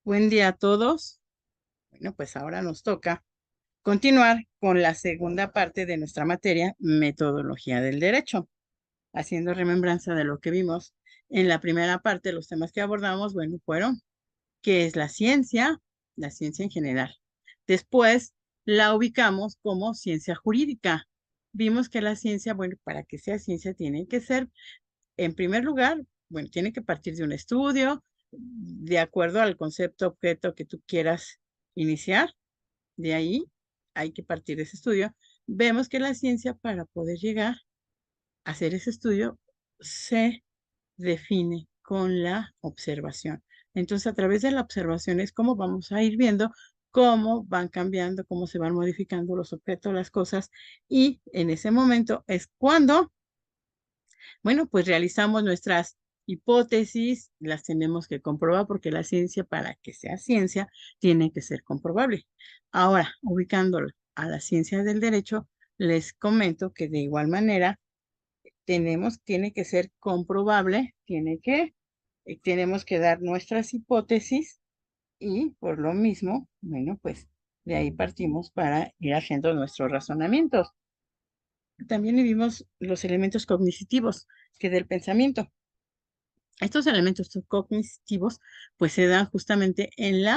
Buen día a todos. Bueno, pues ahora nos toca continuar con la segunda parte de nuestra materia, metodología del derecho, haciendo remembranza de lo que vimos en la primera parte. Los temas que abordamos, bueno, fueron qué es la ciencia en general. Después la ubicamos como ciencia jurídica. Vimos que la ciencia, bueno, para que sea ciencia tiene que ser, en primer lugar, bueno, tiene que partir de un estudio, de acuerdo al concepto objeto que tú quieras iniciar. De ahí hay que partir de ese estudio. Vemos que la ciencia, para poder llegar a hacer ese estudio, se define con la observación. Entonces, a través de la observación es como vamos a ir viendo cómo van cambiando, cómo se van modificando los objetos, las cosas, y en ese momento es cuando, bueno, pues realizamos nuestras hipótesis, las tenemos que comprobar porque la ciencia, para que sea ciencia, tiene que ser comprobable. Ahora, ubicándolo a la ciencia del derecho, les comento que de igual manera tiene que ser comprobable, tenemos que dar nuestras hipótesis y por lo mismo, bueno, pues de ahí partimos para ir haciendo nuestros razonamientos. También vimos los elementos cognitivos que del pensamiento. Estos elementos cognitivos pues se dan justamente en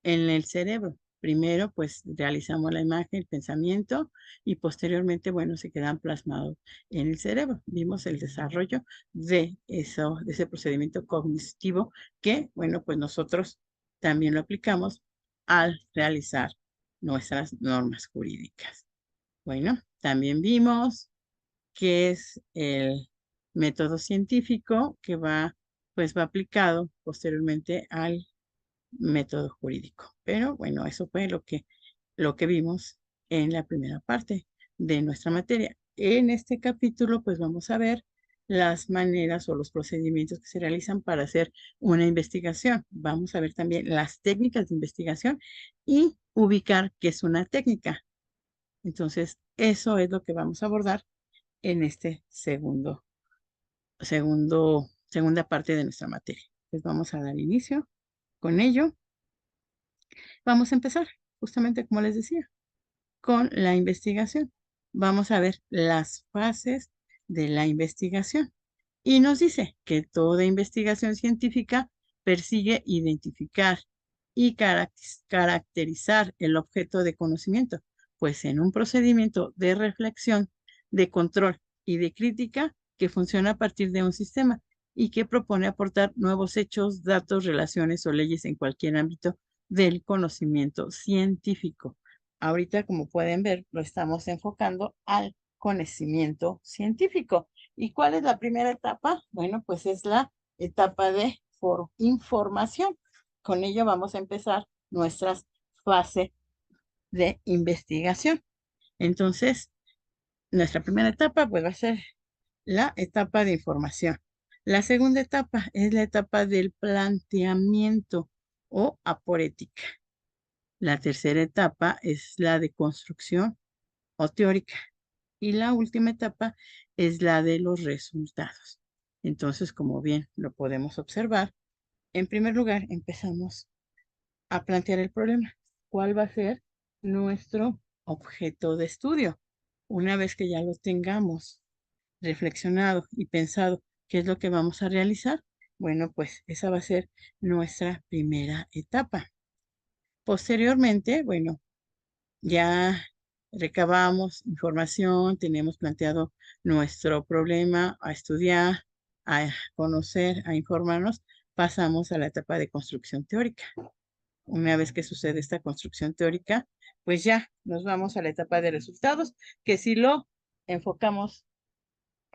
el cerebro. Primero pues realizamos la imagen, el pensamiento y posteriormente bueno se quedan plasmados en el cerebro. Vimos el desarrollo de eso, de ese procedimiento cognitivo que bueno pues nosotros también lo aplicamos al realizar nuestras normas jurídicas. Bueno, también vimos que es el método científico que pues va aplicado posteriormente al método jurídico. Pero bueno, eso fue lo que vimos en la primera parte de nuestra materia. En este capítulo, pues vamos a ver las maneras o los procedimientos que se realizan para hacer una investigación. Vamos a ver también las técnicas de investigación y ubicar qué es una técnica. Entonces, eso es lo que vamos a abordar en este segunda parte de nuestra materia. Pues vamos a dar inicio con ello. Vamos a empezar, justamente como les decía, con la investigación. Vamos a ver las fases de la investigación. Y nos dice que toda investigación científica persigue identificar y caracterizar el objeto de conocimiento, pues en un procedimiento de reflexión, de control y de crítica que funciona a partir de un sistema y que propone aportar nuevos hechos, datos, relaciones o leyes en cualquier ámbito del conocimiento científico. Ahorita, como pueden ver, lo estamos enfocando al conocimiento científico. ¿Y cuál es la primera etapa? Bueno, pues es la etapa de información. Con ello vamos a empezar nuestra fase de investigación. Entonces, nuestra primera etapa pues va a ser la etapa de información. La segunda etapa es la etapa del planteamiento o aporética. La tercera etapa es la de construcción o teórica. Y la última etapa es la de los resultados. Entonces, como bien lo podemos observar, en primer lugar empezamos a plantear el problema. ¿Cuál va a ser nuestro objeto de estudio? Una vez que ya lo tengamos reflexionado y pensado qué es lo que vamos a realizar, bueno, pues esa va a ser nuestra primera etapa. Posteriormente, bueno, ya recabamos información, tenemos planteado nuestro problema a estudiar, a conocer, a informarnos, pasamos a la etapa de construcción teórica. Una vez que sucede esta construcción teórica, pues ya nos vamos a la etapa de resultados, que si lo enfocamos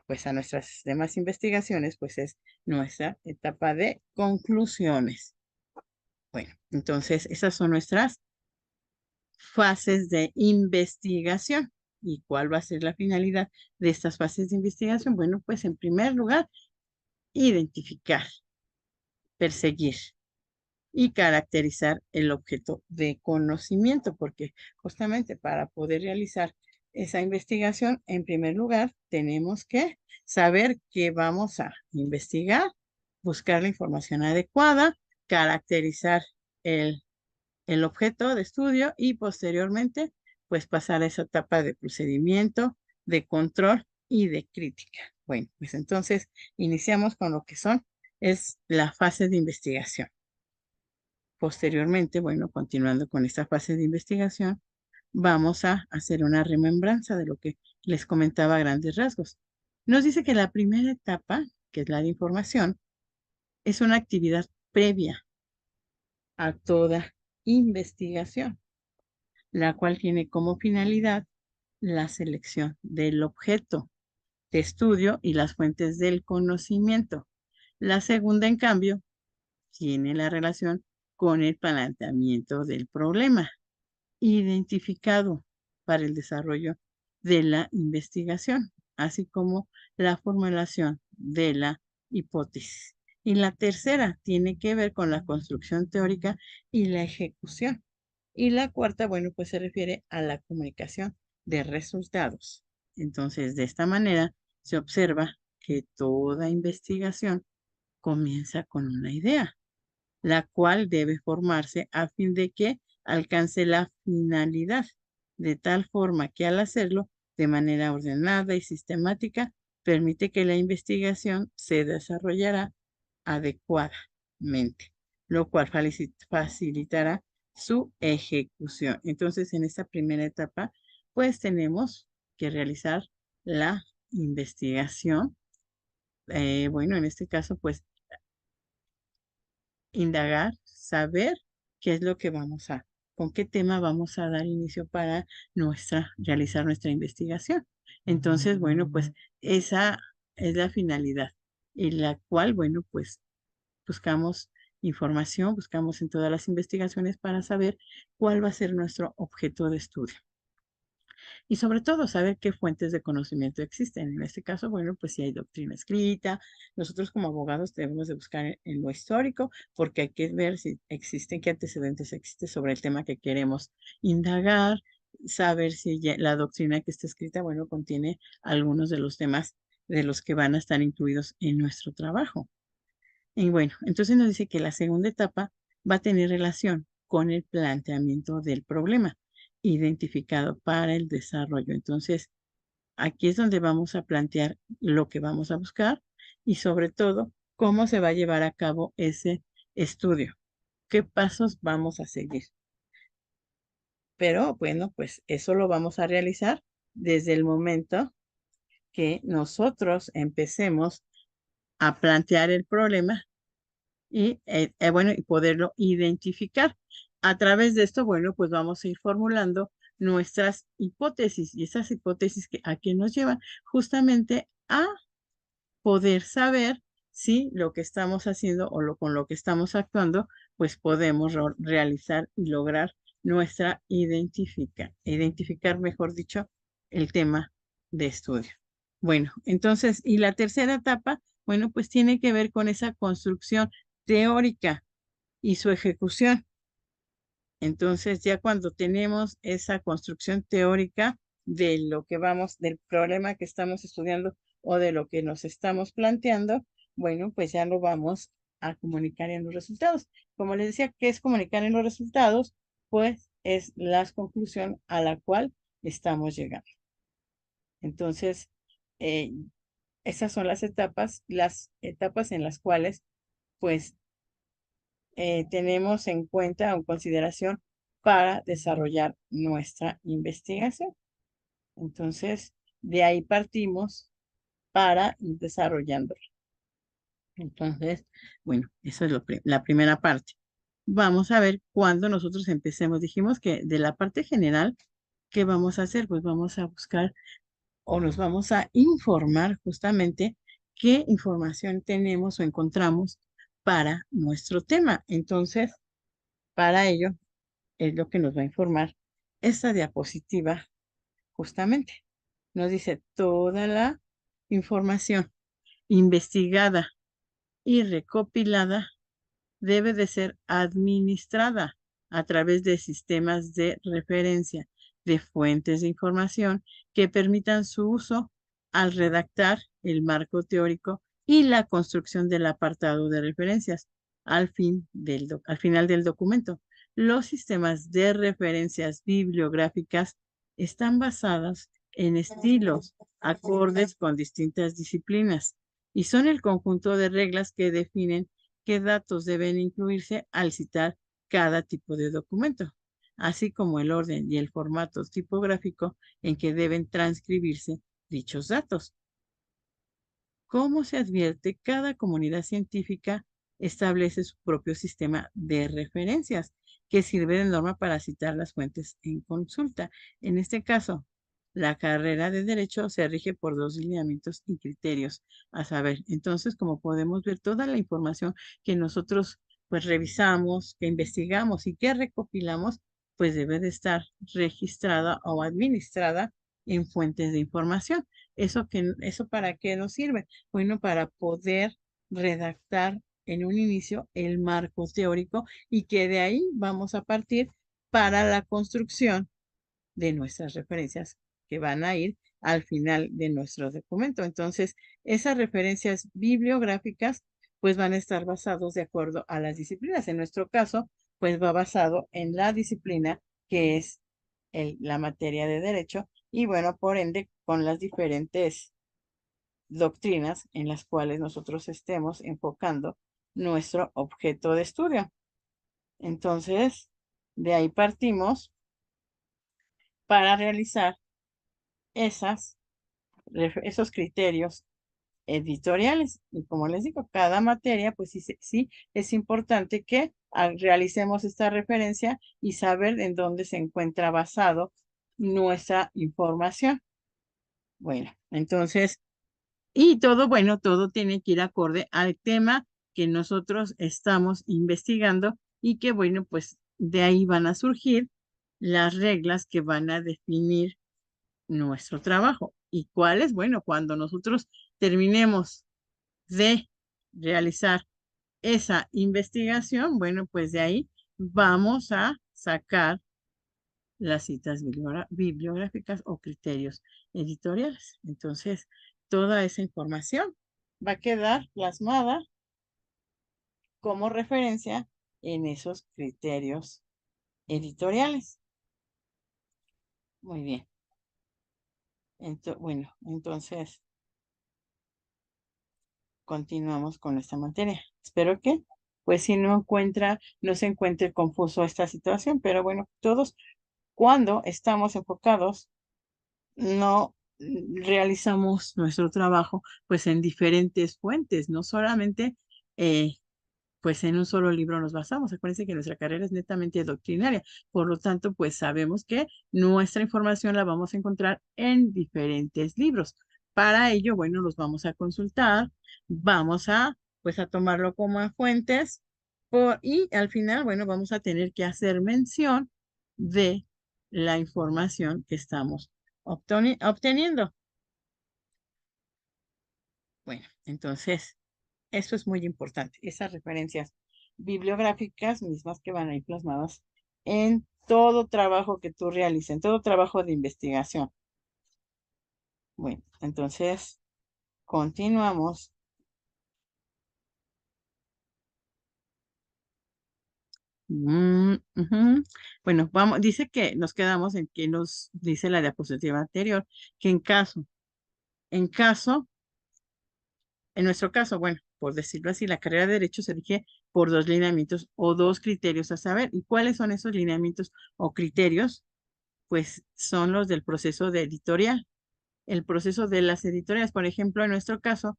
pues a nuestras demás investigaciones, pues es nuestra etapa de conclusiones. Bueno, entonces esas son nuestras fases de investigación. ¿Y cuál va a ser la finalidad de estas fases de investigación? Bueno, pues en primer lugar, identificar, perseguir y caracterizar el objeto de conocimiento, porque justamente para poder realizar esa investigación, en primer lugar, tenemos que saber qué vamos a investigar, buscar la información adecuada caracterizar el objeto de estudio y posteriormente, pues pasar a esa etapa de procedimiento, de control y de crítica. Bueno, pues entonces iniciamos con lo que es la fase de investigación. Posteriormente, bueno, continuando con esta fase de investigación, vamos a hacer una remembranza de lo que les comentaba a grandes rasgos. Nos dice que la primera etapa, que es la de información, es una actividad previa a toda investigación, la cual tiene como finalidad la selección del objeto de estudio y las fuentes del conocimiento. La segunda, en cambio, tiene la relación con el planteamiento del problema identificado para el desarrollo de la investigación, así como la formulación de la hipótesis. Y la tercera tiene que ver con la construcción teórica y la ejecución. Y la cuarta, bueno, pues se refiere a la comunicación de resultados. Entonces, de esta manera se observa que toda investigación comienza con una idea, la cual debe formarse a fin de que alcance la finalidad, de tal forma que al hacerlo de manera ordenada y sistemática, permite que la investigación se desarrollará adecuadamente, lo cual facilitará su ejecución. Entonces, en esta primera etapa, pues tenemos que realizar la investigación. Bueno, en este caso, pues indagar, saber qué es lo que con qué tema vamos a dar inicio para realizar nuestra investigación. Entonces, bueno, pues esa es la finalidad y la cual, bueno, pues buscamos información, buscamos en todas las investigaciones para saber cuál va a ser nuestro objeto de estudio. Y sobre todo saber qué fuentes de conocimiento existen. En este caso, bueno, pues si hay doctrina escrita, nosotros como abogados debemos de buscar en lo histórico porque hay que ver si existen, qué antecedentes existen sobre el tema que queremos indagar, saber si la doctrina que está escrita, bueno, contiene algunos de los temas de los que van a estar incluidos en nuestro trabajo. Y bueno, entonces nos dice que la segunda etapa va a tener relación con el planteamiento del problema identificado para el desarrollo. Entonces, aquí es donde vamos a plantear lo que vamos a buscar y sobre todo cómo se va a llevar a cabo ese estudio, qué pasos vamos a seguir. Pero bueno, pues eso lo vamos a realizar desde el momento que nosotros empecemos a plantear el problema y bueno, y poderlo identificar. A través de esto, bueno, pues vamos a ir formulando nuestras hipótesis y esas hipótesis a qué nos llevan justamente a poder saber si lo que estamos haciendo o con lo que estamos actuando, pues podemos realizar y lograr nuestra identificar, mejor dicho, el tema de estudio. Bueno, entonces, y la tercera etapa, bueno, pues tiene que ver con esa construcción teórica y su ejecución. Entonces, ya cuando tenemos esa construcción teórica de lo que del problema que estamos estudiando o de lo que nos estamos planteando, bueno, pues ya lo vamos a comunicar en los resultados. Como les decía, ¿qué es comunicar en los resultados? Pues es la conclusión a la cual estamos llegando. Entonces, esas son las etapas en las cuales, pues, tenemos en cuenta o en consideración para desarrollar nuestra investigación. Entonces, de ahí partimos para ir desarrollándola. Entonces, bueno, eso es la primera parte. Vamos a ver cuando nosotros empecemos. Dijimos que de la parte general, ¿qué vamos a hacer? Pues vamos a buscar o nos vamos a informar justamente qué información tenemos o encontramos para nuestro tema. Entonces, para ello es lo que nos va a informar esta diapositiva justamente. Nos dice toda la información investigada y recopilada debe de ser administrada a través de sistemas de referencia de fuentes de información que permitan su uso al redactar el marco teórico y la construcción del apartado de referencias, al final del documento. Los sistemas de referencias bibliográficas están basados en estilos acordes con distintas disciplinas y son el conjunto de reglas que definen qué datos deben incluirse al citar cada tipo de documento, así como el orden y el formato tipográfico en que deben transcribirse dichos datos. Como se advierte, cada comunidad científica establece su propio sistema de referencias que sirve de norma para citar las fuentes en consulta. En este caso, la carrera de Derecho se rige por dos lineamientos y criterios a saber. Entonces, como podemos ver, toda la información que nosotros pues revisamos, que investigamos y que recopilamos, pues debe de estar registrada o administrada en fuentes de información. ¿Eso para qué nos sirve? Bueno, para poder redactar en un inicio el marco teórico y que de ahí vamos a partir para la construcción de nuestras referencias que van a ir al final de nuestro documento. Entonces, esas referencias bibliográficas pues van a estar basados de acuerdo a las disciplinas. En nuestro caso, pues va basado en la disciplina que es la materia de derecho y bueno, por ende, con las diferentes doctrinas en las cuales nosotros estemos enfocando nuestro objeto de estudio. Entonces, de ahí partimos para realizar esos criterios editoriales. Y como les digo, cada materia, pues sí es importante que realicemos esta referencia y saber en dónde se encuentra basado nuestra información. Bueno, entonces, y todo, bueno, todo tiene que ir acorde al tema que nosotros estamos investigando y que, bueno, pues de ahí van a surgir las reglas que van a definir nuestro trabajo. ¿Y cuáles? Bueno, cuando nosotros terminemos de realizar esa investigación, bueno, pues de ahí vamos a sacar las citas bibliográficas o criterios editoriales. Entonces, toda esa información va a quedar plasmada como referencia en esos criterios editoriales. Muy bien. Bueno, entonces continuamos con esta materia. Espero que, pues si no se encuentre confuso esta situación, pero bueno, todos cuando estamos enfocados, no realizamos nuestro trabajo pues en diferentes fuentes, no solamente pues en un solo libro nos basamos. Acuérdense que nuestra carrera es netamente doctrinaria, por lo tanto pues sabemos que nuestra información la vamos a encontrar en diferentes libros. Para ello, bueno, los vamos a consultar, vamos a pues a tomarlo como fuentes y al final, bueno, vamos a tener que hacer mención de la información que estamos obteniendo. Bueno, entonces, esto es muy importante. Esas referencias bibliográficas mismas que van a ir plasmadas en todo trabajo que tú realices, en todo trabajo de investigación. Bueno, entonces, continuamos. Bueno, dice que nos quedamos en que nos dice la diapositiva anterior, que en caso En nuestro caso, bueno, por decirlo así, la carrera de Derecho se rige por dos lineamientos o dos criterios a saber. ¿Y cuáles son esos lineamientos o criterios? Pues son los del proceso de editorial. El proceso de las editoriales, por ejemplo, en nuestro caso,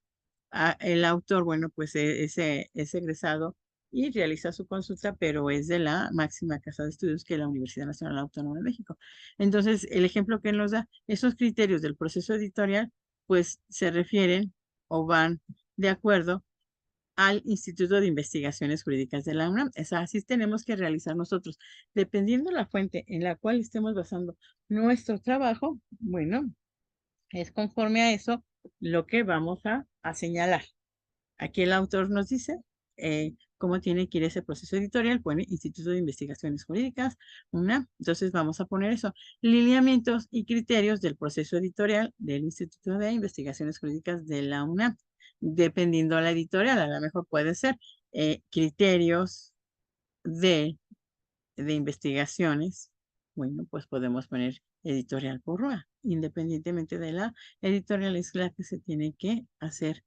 el autor, bueno, pues es egresado y realiza su consulta, pero es de la máxima casa de estudios que es la Universidad Nacional Autónoma de México. Entonces, el ejemplo que nos da, esos criterios del proceso editorial, pues se refieren o van de acuerdo al Instituto de Investigaciones Jurídicas de la UNAM. Es así tenemos que realizar nosotros. Dependiendo la fuente en la cual estemos basando nuestro trabajo, bueno, es conforme a eso lo que vamos a señalar. Aquí el autor nos dice cómo tiene que ir ese proceso editorial, pone Instituto de Investigaciones Jurídicas, UNAM. Entonces vamos a poner eso, lineamientos y criterios del proceso editorial del Instituto de Investigaciones Jurídicas de la UNAM. Dependiendo de la editorial, a lo mejor puede ser criterios de investigaciones, bueno, pues podemos poner editorial Porrúa. Independientemente de la editorial, es la que se tiene que hacer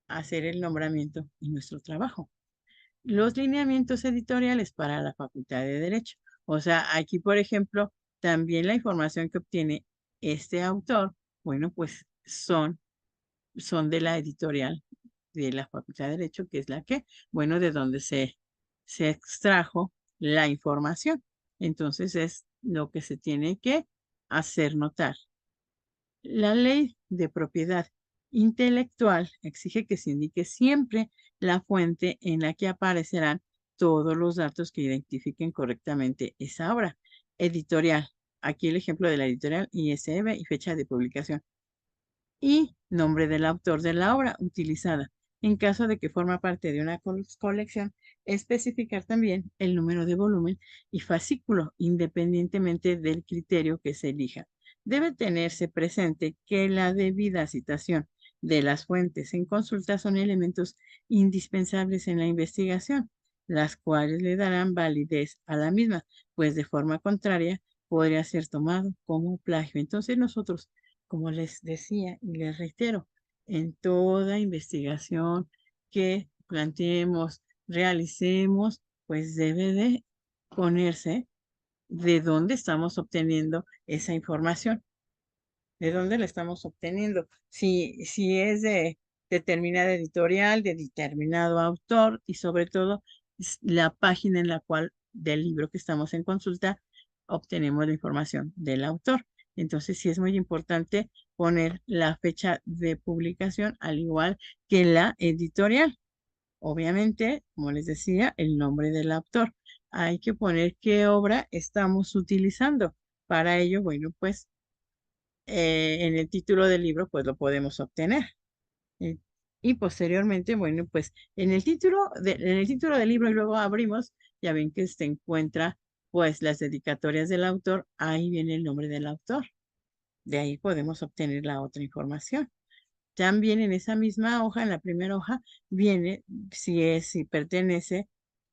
el nombramiento en nuestro trabajo. Los lineamientos editoriales para la Facultad de Derecho. O sea, aquí, por ejemplo, también la información que obtiene este autor, bueno, pues son de la editorial de la Facultad de Derecho, que es la que, bueno, de donde se extrajo la información. Entonces es lo que se tiene que hacer notar. La ley de propiedad intelectual exige que se indique siempre la fuente en la que aparecerán todos los datos que identifiquen correctamente esa obra. Editorial. Aquí el ejemplo de la editorial ISB y fecha de publicación y nombre del autor de la obra utilizada. En caso de que forma parte de una colección, especificar también el número de volumen y fascículo, independientemente del criterio que se elija. Debe tenerse presente que la debida citación de las fuentes en consulta son elementos indispensables en la investigación, las cuales le darán validez a la misma, pues de forma contraria podría ser tomado como plagio. Entonces nosotros, como les decía y les reitero, en toda investigación que planteemos, realicemos, pues debe de ponerse de dónde estamos obteniendo esa información, de dónde la estamos obteniendo. Si es de determinada editorial, de determinado autor y sobre todo la página en la cual del libro que estamos en consulta obtenemos la información del autor. Entonces sí es muy importante poner la fecha de publicación al igual que la editorial. Obviamente, como les decía, el nombre del autor. Hay que poner qué obra estamos utilizando. Para ello, bueno, pues en el título del libro, pues lo podemos obtener. Eh, Y posteriormente, bueno, pues en el título del libro y luego abrimos, ya ven que se encuentra pues las dedicatorias del autor, ahí viene el nombre del autor. De ahí podemos obtener la otra información. También en esa misma hoja, en la primera hoja, viene si pertenece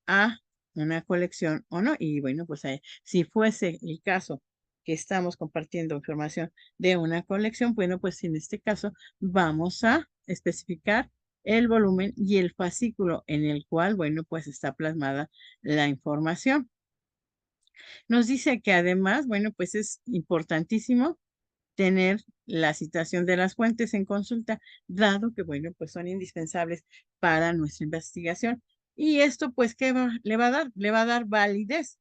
a una colección o no. Y bueno, pues si fuese el caso que estamos compartiendo información de una colección, bueno, pues en este caso vamos a especificar el volumen y el fascículo en el cual, bueno, pues está plasmada la información. Nos dice que además, bueno, pues es importantísimo tener la citación de las fuentes en consulta, dado que, bueno, pues son indispensables para nuestra investigación. Y esto, pues, ¿qué le va a dar? Le va a dar validez,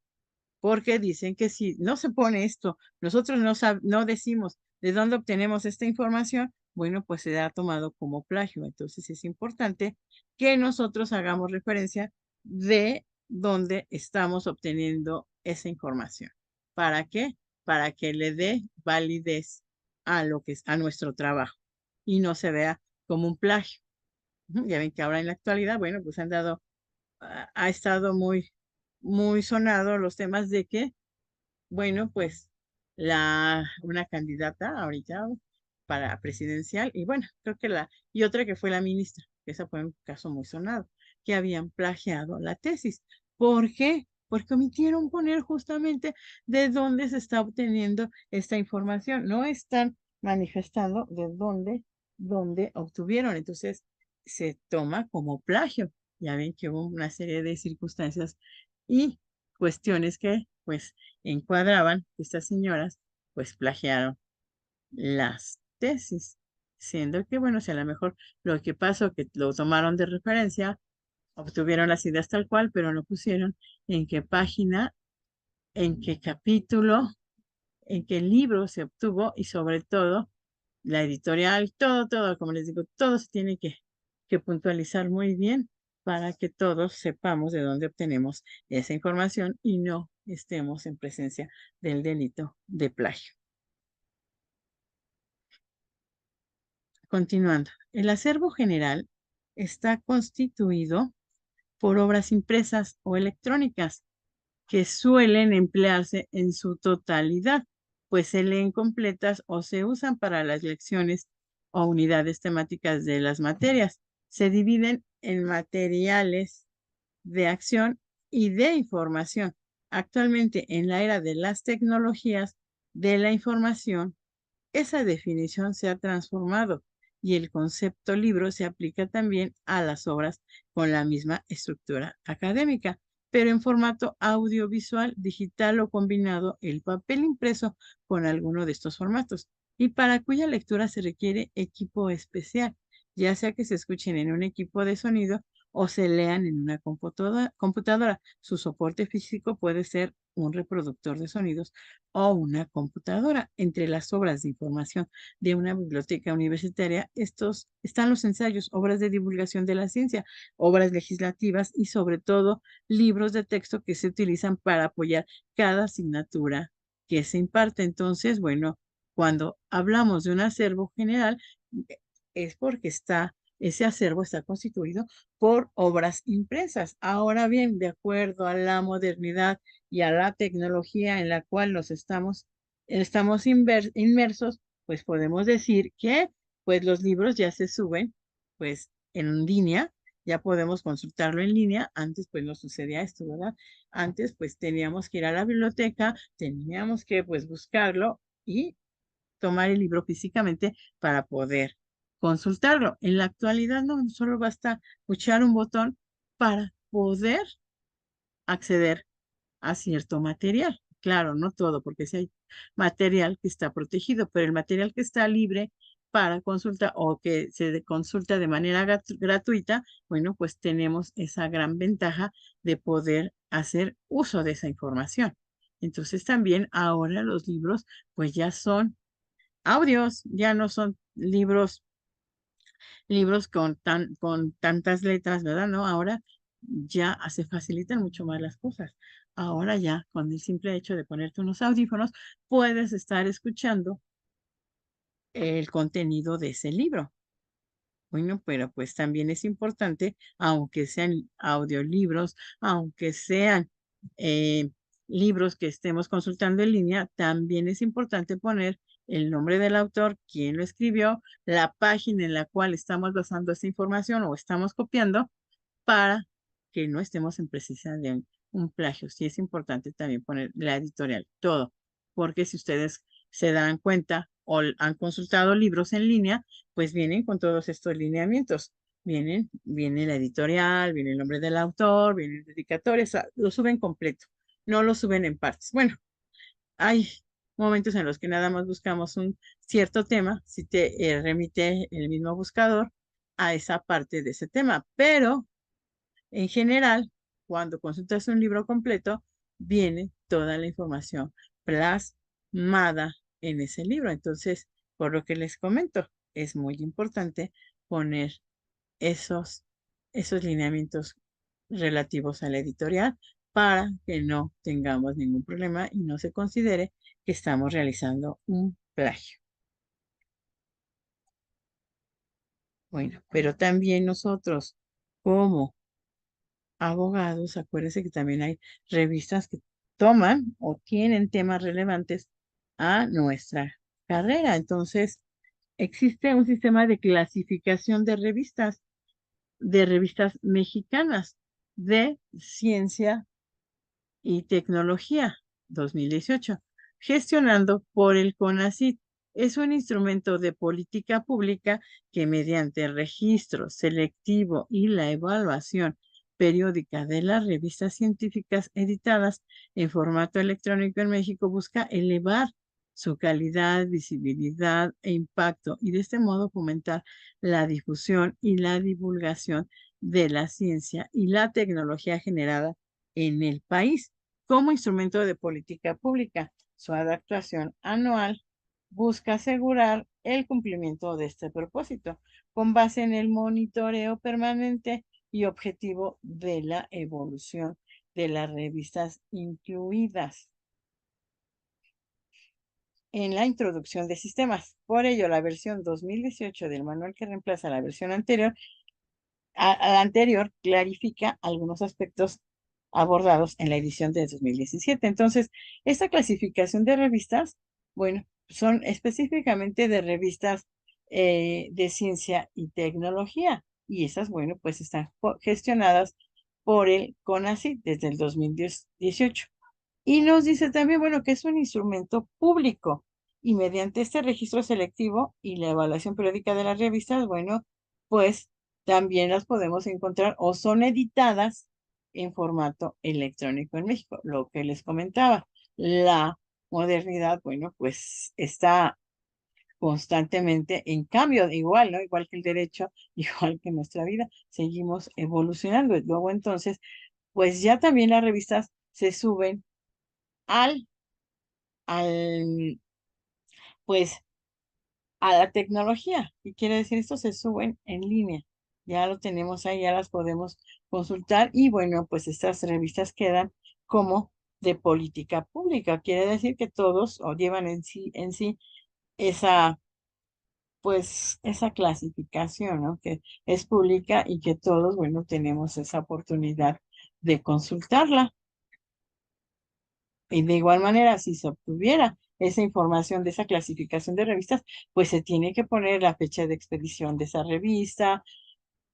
porque dicen que si no se pone esto, nosotros no decimos de dónde obtenemos esta información, bueno, pues se ha tomado como plagio. Entonces es importante que nosotros hagamos referencia de dónde estamos obteniendo esa información. ¿Para qué? Para que le dé validez a lo que es a nuestro trabajo y no se vea como un plagio. Ya ven que ahora en la actualidad, bueno, pues ha estado muy sonado los temas de que, bueno, pues una candidata ahorita para presidencial, y bueno, creo que y otra que fue la ministra, que esa fue un caso muy sonado, que habían plagiado la tesis. ¿Por qué? Porque omitieron poner justamente de dónde se está obteniendo esta información. No están manifestando de dónde obtuvieron. Entonces, se toma como plagio. Ya ven que hubo una serie de circunstancias y cuestiones que, pues, encuadraban que estas señoras, pues, plagiaron las tesis, siendo que, bueno, si a lo mejor lo que pasó, que lo tomaron de referencia, obtuvieron las ideas tal cual, pero no pusieron en qué página, en qué capítulo, en qué libro se obtuvo y sobre todo la editorial, todo, como les digo, todo se tiene que puntualizar muy bien para que todos sepamos de dónde obtenemos esa información y no estemos en presencia del delito de plagio. Continuando, el acervo general está constituido por obras impresas o electrónicas que suelen emplearse en su totalidad, pues se leen completas o se usan para las lecciones o unidades temáticas de las materias. Se dividen en materiales de acción y de información. Actualmente, en la era de las tecnologías de la información, esa definición se ha transformado y el concepto libro se aplica también a las obras con la misma estructura académica, pero en formato audiovisual, digital o combinado el papel impreso con alguno de estos formatos, y para cuya lectura se requiere equipo especial, ya sea que se escuchen en un equipo de sonido o se lean en una computadora. Su soporte físico puede ser un reproductor de sonidos o una computadora. Entre las obras de información de una biblioteca universitaria, estos están los ensayos, obras de divulgación de la ciencia, obras legislativas y sobre todo libros de texto que se utilizan para apoyar cada asignatura que se imparte. Entonces, bueno, cuando hablamos de un acervo general, es porque ese acervo está constituido por obras impresas. Ahora bien, de acuerdo a la modernidad y a la tecnología en la cual estamos inmersos, pues podemos decir que pues los libros ya se suben pues en línea, ya podemos consultarlo en línea. Antes pues no sucedía esto, ¿verdad? Antes pues teníamos que ir a la biblioteca, teníamos que pues buscarlo y tomar el libro físicamente para poder consultarlo. En la actualidad no solo basta puchar un botón para poder acceder a cierto material. Claro, no todo, porque si hay material que está protegido, pero el material que está libre para consulta o que se consulta de manera gratuita, bueno, pues tenemos esa gran ventaja de poder hacer uso de esa información. Entonces también ahora los libros pues ya son audios, ya no son libros con tantas letras, ¿verdad? No, ahora ya se facilitan mucho más las cosas. Ahora ya, con el simple hecho de ponerte unos audífonos, puedes estar escuchando el contenido de ese libro. Bueno, pero pues también es importante, aunque sean audiolibros, aunque sean eh, libros que estemos consultando en línea, también es importante poner el nombre del autor, quién lo escribió, la página en la cual estamos basando esta información o estamos copiando para que no estemos en presencia de un plagio. Sí es importante también poner la editorial, todo, porque si ustedes se dan cuenta o han consultado libros en línea, pues vienen con todos estos lineamientos. Viene la editorial, viene el nombre del autor, viene el dedicatoria, o sea, lo suben completo, no lo suben en partes. Bueno, hay momentos en los que nada más buscamos un cierto tema, si te remite el mismo buscador a esa parte de ese tema, pero en general, cuando consultas un libro completo, viene toda la información plasmada en ese libro. Entonces, por lo que les comento, es muy importante poner esos, esos lineamientos relativos a la editorial para que no tengamos ningún problema y no se considere que estamos realizando un plagio. Bueno, pero también nosotros, como abogados, acuérdense que también hay revistas que toman o tienen temas relevantes a nuestra carrera. Entonces, existe un sistema de clasificación de revistas mexicanas de ciencia y tecnología 2018, gestionando por el CONACYT. Es un instrumento de política pública que mediante el registro selectivo y la evaluación periódica de las revistas científicas editadas en formato electrónico en México busca elevar su calidad, visibilidad e impacto y de este modo fomentar la difusión y la divulgación de la ciencia y la tecnología generada en el país como instrumento de política pública. Su adaptación anual busca asegurar el cumplimiento de este propósito con base en el monitoreo permanente y objetivo de la evolución de las revistas incluidas en la introducción de sistemas. Por ello, la versión 2018 del manual que reemplaza la versión anterior a la anterior clarifica algunos aspectos abordados en la edición de 2017. Entonces, esta clasificación de revistas, bueno, son específicamente de revistas de ciencia y tecnología. Y esas, bueno, pues están gestionadas por el CONACYT desde el 2018. Y nos dice también, bueno, que es un instrumento público y mediante este registro selectivo y la evaluación periódica de las revistas, bueno, pues también las podemos encontrar o son editadas en formato electrónico en México. Lo que les comentaba, la modernidad, bueno, pues está constantemente en cambio, igual, ¿no? Igual que el derecho, igual que nuestra vida, seguimos evolucionando. Y luego entonces, pues ya también las revistas se suben al, al, pues, a la tecnología. ¿Y quiere decir esto? Se suben en línea. Ya lo tenemos ahí, ya las podemos consultar y bueno, pues estas revistas quedan como de política pública. Quiere decir que todos o llevan en sí esa pues esa clasificación, ¿no? Que es pública y que todos, bueno, tenemos esa oportunidad de consultarla. Y de igual manera, si se obtuviera esa información de esa clasificación de revistas, pues se tiene que poner la fecha de expedición de esa revista,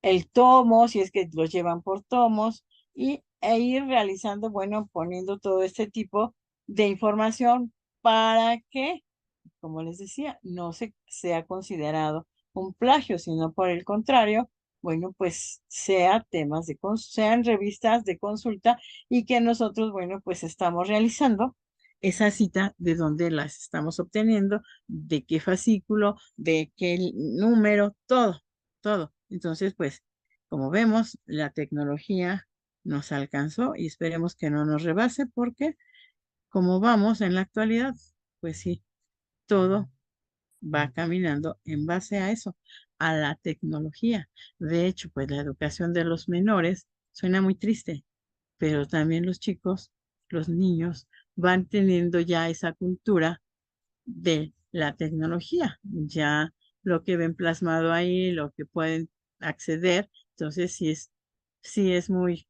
el tomo, si es que los llevan por tomos, e ir realizando, bueno, poniendo todo este tipo de información para que como les decía, no se sea considerado un plagio, sino por el contrario, bueno, pues sea temas sean revistas de consulta y que nosotros, bueno, pues estamos realizando esa cita de dónde las estamos obteniendo, de qué fascículo, de qué número, todo, todo. Entonces, pues, como vemos, la tecnología nos alcanzó y esperemos que no nos rebase porque como vamos en la actualidad, pues sí, todo va caminando en base a eso, a la tecnología. De hecho, pues la educación de los menores suena muy triste, pero también los chicos, los niños, van teniendo ya esa cultura de la tecnología, ya lo que ven plasmado ahí, lo que pueden acceder. Entonces, sí es muy,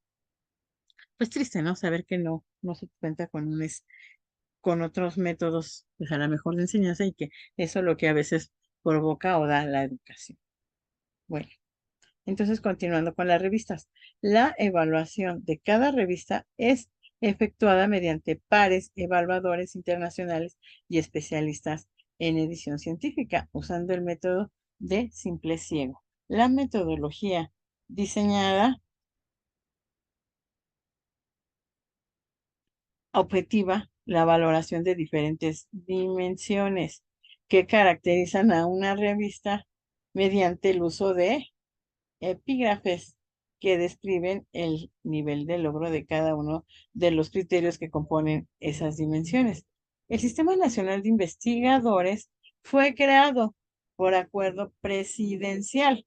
pues triste, ¿no? Saber que no se cuenta con con otros métodos, pues a lo mejor de enseñanza y que eso es lo que a veces provoca o da la educación. Bueno, entonces continuando con las revistas, la evaluación de cada revista es efectuada mediante pares evaluadores internacionales y especialistas en edición científica, usando el método de simple ciego. La metodología diseñada objetiva la valoración de diferentes dimensiones que caracterizan a una revista mediante el uso de epígrafes que describen el nivel de logro de cada uno de los criterios que componen esas dimensiones. El Sistema Nacional de Investigadores fue creado por acuerdo presidencial,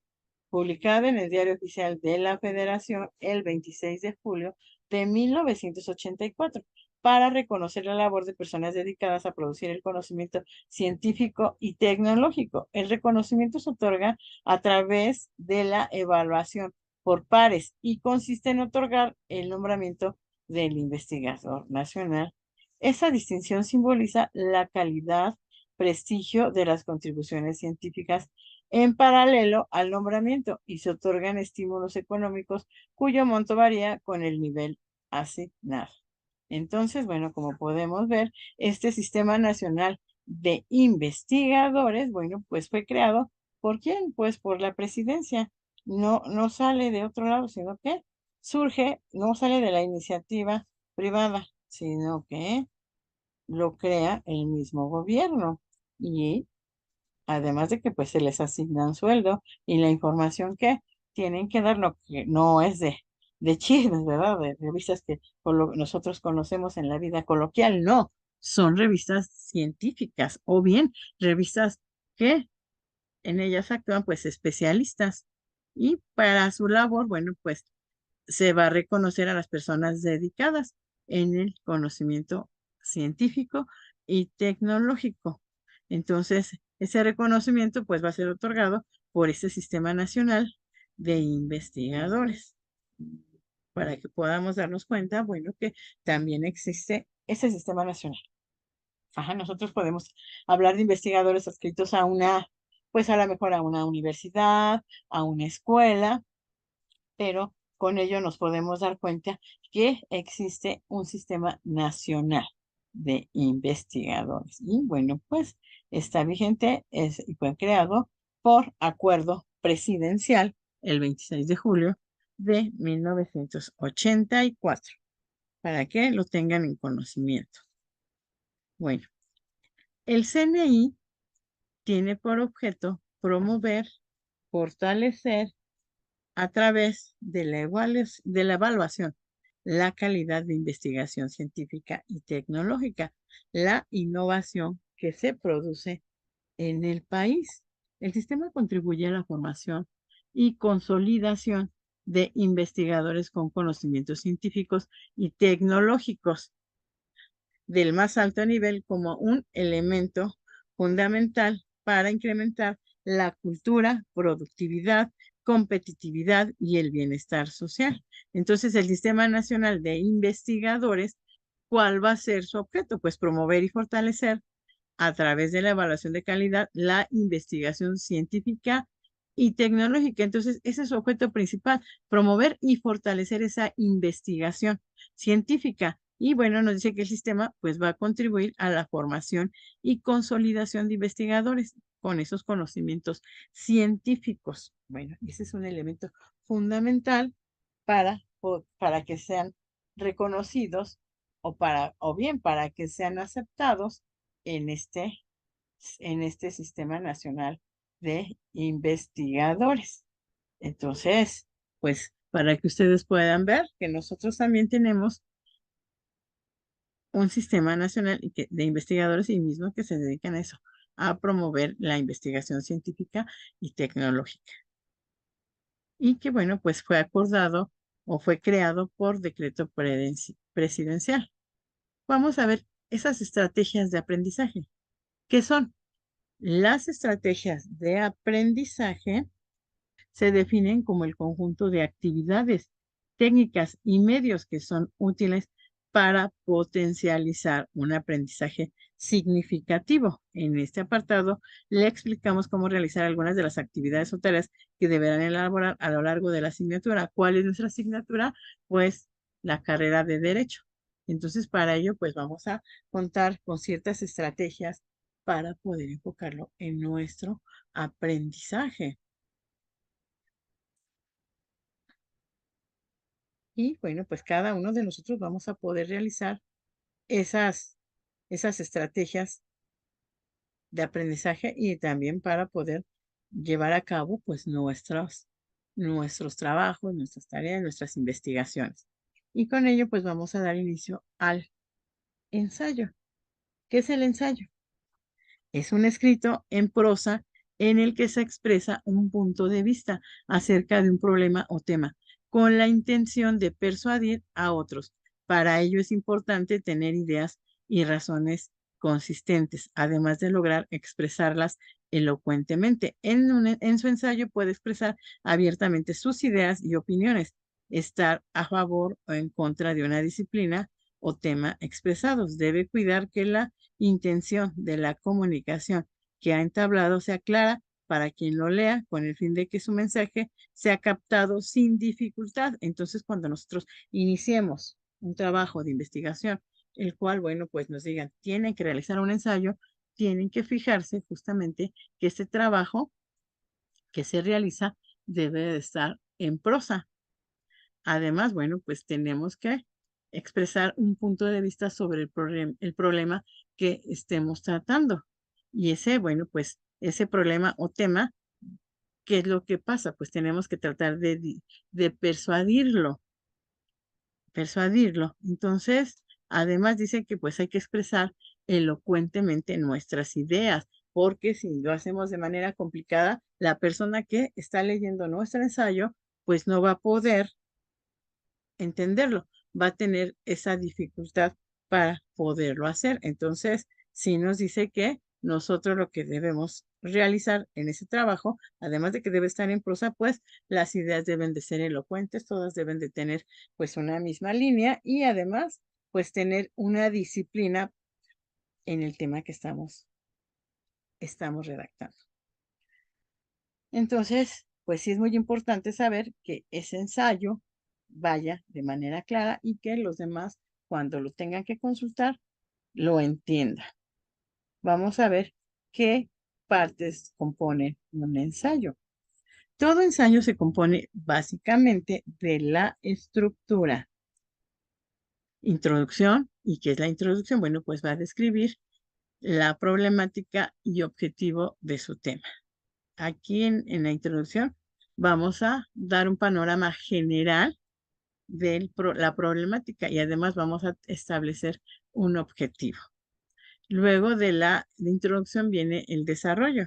publicado en el Diario Oficial de la Federación el 26 de julio de 1984, para reconocer la labor de personas dedicadas a producir el conocimiento científico y tecnológico. El reconocimiento se otorga a través de la evaluación por pares y consiste en otorgar el nombramiento del investigador nacional. Esa distinción simboliza la calidad, prestigio de las contribuciones científicas en paralelo al nombramiento y se otorgan estímulos económicos cuyo monto varía con el nivel asignado. Entonces, bueno, como podemos ver, este Sistema Nacional de Investigadores, bueno, pues fue creado ¿por quién? Pues por la presidencia. No sale de otro lado, sino que surge, no sale de la iniciativa privada, sino que lo crea el mismo gobierno. Y además de que pues se les asigna un sueldo y la información que tienen que dar, lo que no es de chismes, ¿verdad? De revistas que nosotros conocemos en la vida coloquial, no, son revistas científicas o bien revistas que en ellas actúan pues especialistas y para su labor, bueno, pues se va a reconocer a las personas dedicadas en el conocimiento científico y tecnológico. Entonces, ese reconocimiento pues va a ser otorgado por este Sistema Nacional de Investigadores para que podamos darnos cuenta, bueno, que también existe ese Sistema Nacional. Ajá, nosotros podemos hablar de investigadores adscritos a pues a lo mejor a una universidad, a una escuela, pero con ello nos podemos dar cuenta que existe un sistema nacional de investigadores. Y bueno, pues está vigente y fue creado por acuerdo presidencial el 26 de julio de 1984, para que lo tengan en conocimiento. Bueno, el CNI tiene por objeto promover, fortalecer a través de la evaluación, la calidad de investigación científica y tecnológica, la innovación que se produce en el país. El sistema contribuye a la formación y consolidación de investigadores con conocimientos científicos y tecnológicos del más alto nivel como un elemento fundamental para incrementar la cultura, productividad, competitividad y el bienestar social. Entonces, el Sistema Nacional de Investigadores, ¿cuál va a ser su objeto? Pues promover y fortalecer a través de la evaluación de calidad la investigación científica y tecnológica. Entonces, ese es su objeto principal, promover y fortalecer esa investigación científica. Y bueno, nos dice que el sistema pues va a contribuir a la formación y consolidación de investigadores con esos conocimientos científicos. Bueno, ese es un elemento fundamental para que sean reconocidos o bien para que sean aceptados en este Sistema Nacional de Investigadores. Entonces, pues para que ustedes puedan ver que nosotros también tenemos un Sistema Nacional de Investigadores y mismos que se dedican a eso, a promover la investigación científica y tecnológica. Y que bueno, pues fue acordado o fue creado por decreto presidencial. Vamos a ver esas estrategias de aprendizaje. ¿Qué son? Las estrategias de aprendizaje se definen como el conjunto de actividades, técnicas y medios que son útiles para potencializar un aprendizaje significativo. En este apartado le explicamos cómo realizar algunas de las actividades o tareas que deberán elaborar a lo largo de la asignatura. ¿Cuál es nuestra asignatura? Pues la carrera de Derecho. Entonces, para ello, pues vamos a contar con ciertas estrategias para poder enfocarlo en nuestro aprendizaje. Y bueno, pues cada uno de nosotros vamos a poder realizar esas, esas estrategias de aprendizaje y también para poder llevar a cabo pues nuestros trabajos, nuestras tareas, nuestras investigaciones. Y con ello pues vamos a dar inicio al ensayo. ¿Qué es el ensayo? Es un escrito en prosa en el que se expresa un punto de vista acerca de un problema o tema, con la intención de persuadir a otros. Para ello es importante tener ideas y razones consistentes, además de lograr expresarlas elocuentemente. En su ensayo puede expresar abiertamente sus ideas y opiniones, estar a favor o en contra de una disciplina o tema expresados. Debe cuidar que la intención de la comunicación que ha entablado sea clara para quien lo lea, con el fin de que su mensaje sea captado sin dificultad. Entonces, cuando nosotros iniciemos un trabajo de investigación, el cual, bueno, pues nos digan, tienen que realizar un ensayo, tienen que fijarse justamente que este trabajo que se realiza debe de estar en prosa. Además, bueno, pues tenemos que expresar un punto de vista sobre el problema que estemos tratando. Y ese, bueno, pues ese problema o tema, ¿qué es lo que pasa? Pues tenemos que tratar de persuadirlo. Entonces, además dice que pues hay que expresar elocuentemente nuestras ideas, porque si lo hacemos de manera complicada, la persona que está leyendo nuestro ensayo, pues no va a poder entenderlo, va a tener esa dificultad para poderlo hacer. Entonces, sí nos dice que nosotros lo que debemos realizar en ese trabajo, además de que debe estar en prosa, pues las ideas deben de ser elocuentes, todas deben de tener pues una misma línea y además pues tener una disciplina en el tema que estamos redactando. Entonces, pues sí es muy importante saber que ese ensayo vaya de manera clara y que los demás, cuando lo tengan que consultar, lo entiendan. Vamos a ver qué partes componen un ensayo. Todo ensayo se compone básicamente de la estructura. Introducción. ¿Y qué es la introducción? Bueno, pues va a describir la problemática y objetivo de su tema. Aquí en la introducción vamos a dar un panorama general de la problemática y además vamos a establecer un objetivo. Luego de la introducción viene el desarrollo.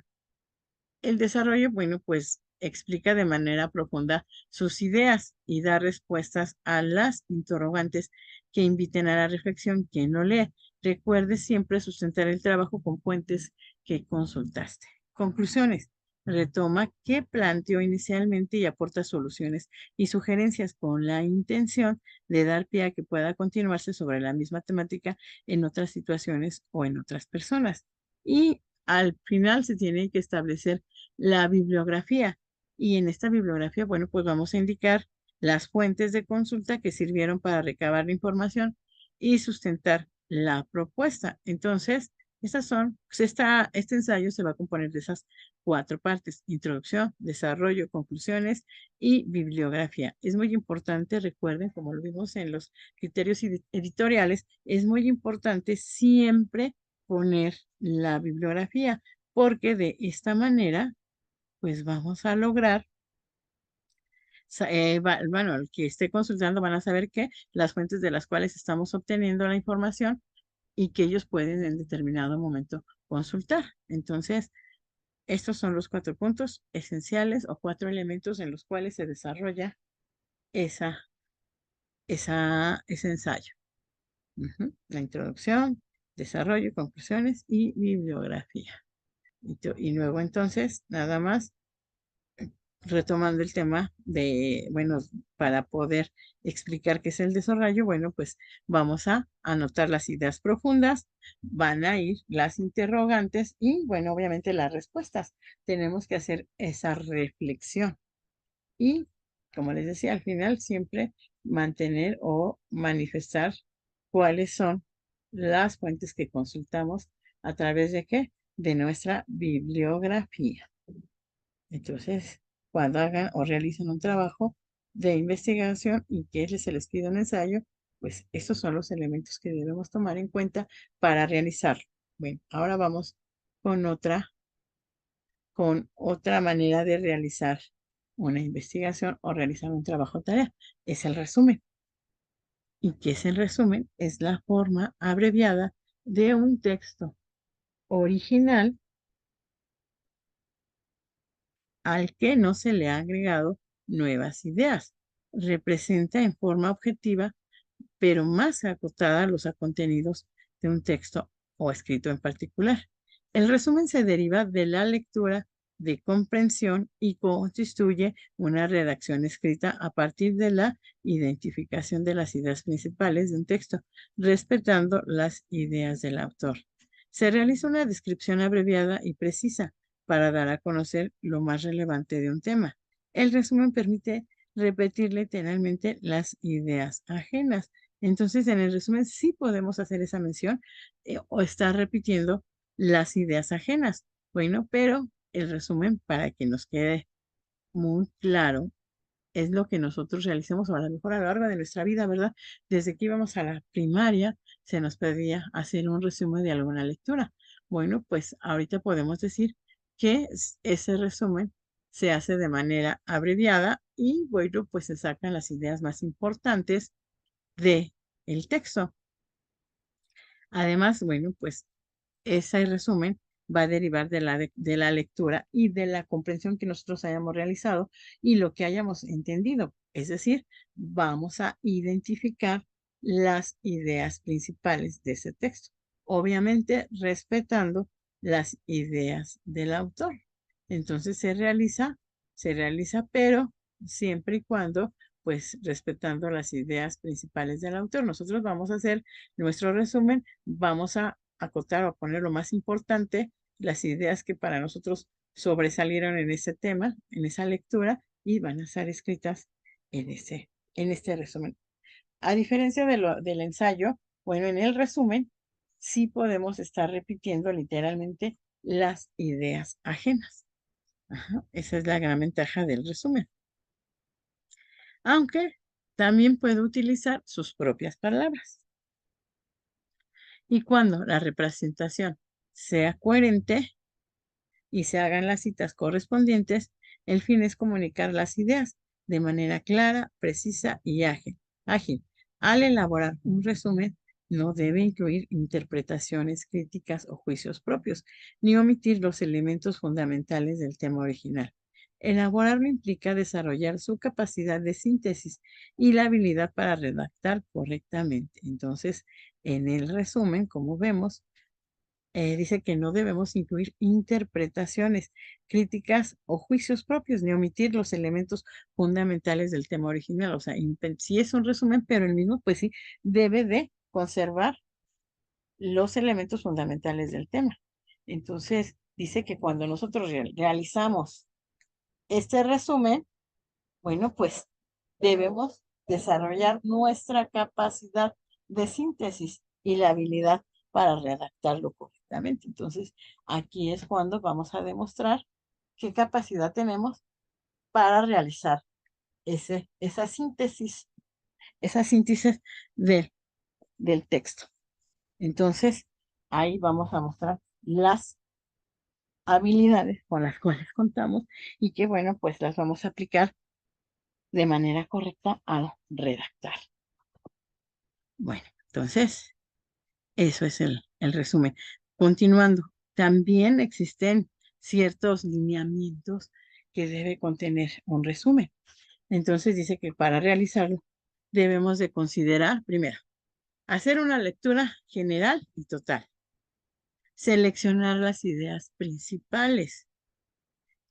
El desarrollo, bueno, pues explica de manera profunda sus ideas y da respuestas a las interrogantes que inviten a la reflexión. Quien lo lee, recuerde siempre sustentar el trabajo con fuentes que consultaste. Conclusiones. Retoma qué planteó inicialmente y aporta soluciones y sugerencias con la intención de dar pie a que pueda continuarse sobre la misma temática en otras situaciones o en otras personas. Y al final se tiene que establecer la bibliografía. Y en esta bibliografía, bueno, pues vamos a indicar las fuentes de consulta que sirvieron para recabar la información y sustentar la propuesta. Entonces, este ensayo se va a componer de esas 4 partes: introducción, desarrollo, conclusiones y bibliografía. Es muy importante, recuerden, como lo vimos en los criterios editoriales, es muy importante siempre poner la bibliografía, porque de esta manera pues vamos a lograr, bueno, el que esté consultando van a saber que las fuentes de las cuales estamos obteniendo la información y que ellos pueden en determinado momento consultar. Entonces, estos son los 4 puntos esenciales o 4 elementos en los cuales se desarrolla ese ensayo. La introducción, desarrollo, conclusiones y bibliografía. Y luego entonces, nada más retomando el tema de, bueno, para poder explicar qué es el desarrollo, bueno, pues vamos a anotar las ideas profundas, van a ir las interrogantes y, bueno, obviamente las respuestas. Tenemos que hacer esa reflexión y, como les decía, al final siempre mantener o manifestar cuáles son las fuentes que consultamos a través de qué, de nuestra bibliografía. Entonces, cuando hagan o realicen un trabajo de investigación y que se les pide un ensayo, pues estos son los elementos que debemos tomar en cuenta para realizarlo. Bueno, ahora vamos con otra manera de realizar una investigación o realizar un trabajo tarea. Es el resumen. ¿Y qué es el resumen? Es la forma abreviada de un texto original al que no se le ha agregado nuevas ideas. Representa en forma objetiva, pero más acotada, los contenidos de un texto o escrito en particular. El resumen se deriva de la lectura de comprensión y constituye una redacción escrita a partir de la identificación de las ideas principales de un texto, respetando las ideas del autor. Se realiza una descripción abreviada y precisa para dar a conocer lo más relevante de un tema. El resumen permite repetir literalmente las ideas ajenas. Entonces, en el resumen sí podemos hacer esa mención o estar repitiendo las ideas ajenas. Bueno, pero el resumen, para que nos quede muy claro, es lo que nosotros realicemos, o a lo mejor a lo largo de nuestra vida, ¿verdad? Desde que íbamos a la primaria, se nos pedía hacer un resumen de alguna lectura. Bueno, pues ahorita podemos decir que ese resumen se hace de manera abreviada y, bueno, pues se sacan las ideas más importantes de el texto. Además, bueno, pues ese resumen va a derivar de la lectura y de la comprensión que nosotros hayamos realizado y lo que hayamos entendido. Es decir, vamos a identificar las ideas principales de ese texto, obviamente respetando las ideas del autor. Entonces se realiza, pero siempre y cuando, pues, respetando las ideas principales del autor. Nosotros vamos a hacer nuestro resumen, vamos a acotar o poner lo más importante, las ideas que para nosotros sobresalieron en ese tema, en esa lectura, y van a estar escritas en ese en este resumen. A diferencia del ensayo, bueno, en el resumen sí podemos estar repitiendo literalmente las ideas ajenas. Ajá, esa es la gran ventaja del resumen. Aunque también puede utilizar sus propias palabras. Y cuando la representación sea coherente y se hagan las citas correspondientes, el fin es comunicar las ideas de manera clara, precisa y ágil. Al elaborar un resumen, no debe incluir interpretaciones críticas o juicios propios, ni omitir los elementos fundamentales del tema original. Elaborarlo implica desarrollar su capacidad de síntesis y la habilidad para redactar correctamente. Entonces, en el resumen, como vemos, dice que no debemos incluir interpretaciones, críticas o juicios propios, ni omitir los elementos fundamentales del tema original. O sea, sí es un resumen, pero el mismo, pues sí, debe de conservar los elementos fundamentales del tema. Entonces, dice que cuando nosotros realizamos este resumen, bueno, pues debemos desarrollar nuestra capacidad de síntesis y la habilidad para redactarlo correctamente. Entonces, aquí es cuando vamos a demostrar qué capacidad tenemos para realizar esa síntesis del texto. Entonces, ahí vamos a mostrar las habilidades con las cuales contamos y que, bueno, pues las vamos a aplicar de manera correcta al redactar. Bueno, entonces, eso es el resumen. Continuando, también existen ciertos lineamientos que debe contener un resumen. Entonces dice que para realizarlo debemos de considerar, primero, hacer una lectura general y total. Seleccionar las ideas principales.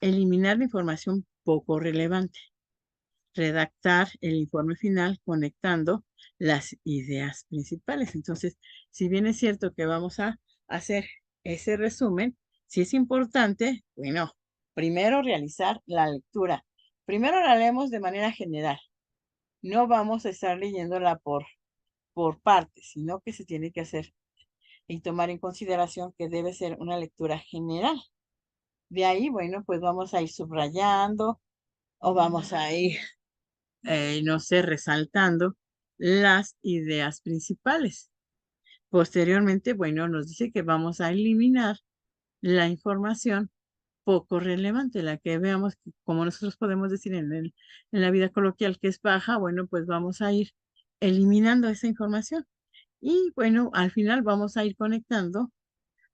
Eliminar la información poco relevante. Redactar el informe final conectando las ideas principales. Entonces, si bien es cierto que vamos a hacer ese resumen, si es importante, bueno, primero realizar la lectura. Primero la leemos de manera general. No vamos a estar leyéndola por partes, sino que se tiene que hacer y tomar en consideración que debe ser una lectura general. De ahí, bueno, pues vamos a ir subrayando o vamos a ir no sé, resaltando las ideas principales. Posteriormente, bueno, nos dice que vamos a eliminar la información poco relevante, la que veamos, como nosotros podemos decir en la vida coloquial que es baja, bueno, pues vamos a ir eliminando esa información. Y bueno, al final vamos a ir conectando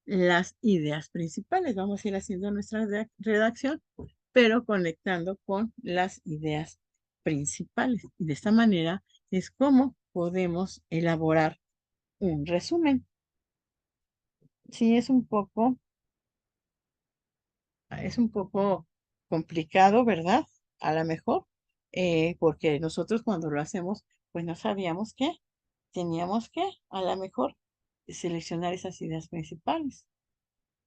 las ideas principales. Vamos a ir haciendo nuestra redacción, pero conectando con las ideas principales. Y de esta manera es como podemos elaborar un resumen. Sí, es un poco complicado, ¿verdad? A lo mejor, porque nosotros cuando lo hacemos, pues no sabíamos que teníamos que, a lo mejor, seleccionar esas ideas principales.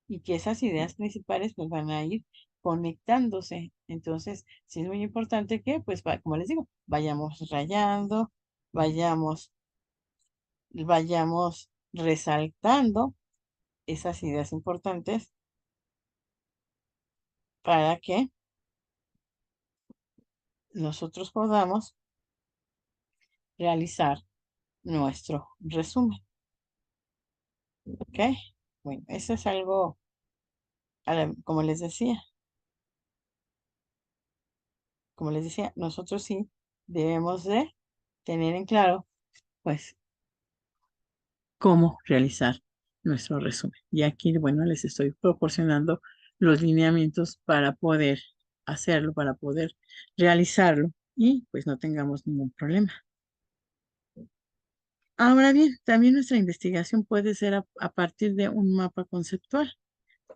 Y que esas ideas principales pues van a ir conectándose. Entonces, sí es muy importante que, pues, como les digo, vayamos rayando, vayamos, vayamos resaltando esas ideas importantes para que nosotros podamos realizar nuestro resumen. ¿Ok? Bueno, eso es algo, como les decía, nosotros sí debemos de tener en claro, pues, cómo realizar nuestro resumen. Y aquí, bueno, les estoy proporcionando los lineamientos para poder hacerlo, para poder realizarlo y pues no tengamos ningún problema. Ahora bien, también nuestra investigación puede ser a partir de un mapa conceptual.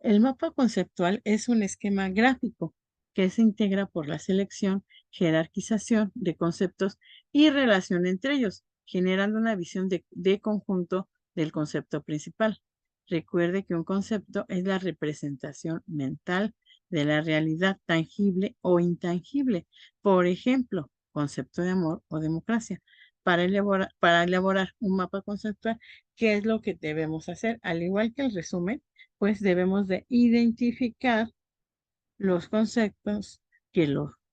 El mapa conceptual es un esquema gráfico que se integra por la selección, jerarquización de conceptos y relación entre ellos, generando una visión de conjunto del concepto principal. Recuerde que un concepto es la representación mental de la realidad tangible o intangible. Por ejemplo, concepto de amor o democracia. Para elaborar un mapa conceptual, ¿qué es lo que debemos hacer? Al igual que el resumen, pues debemos de identificar los conceptos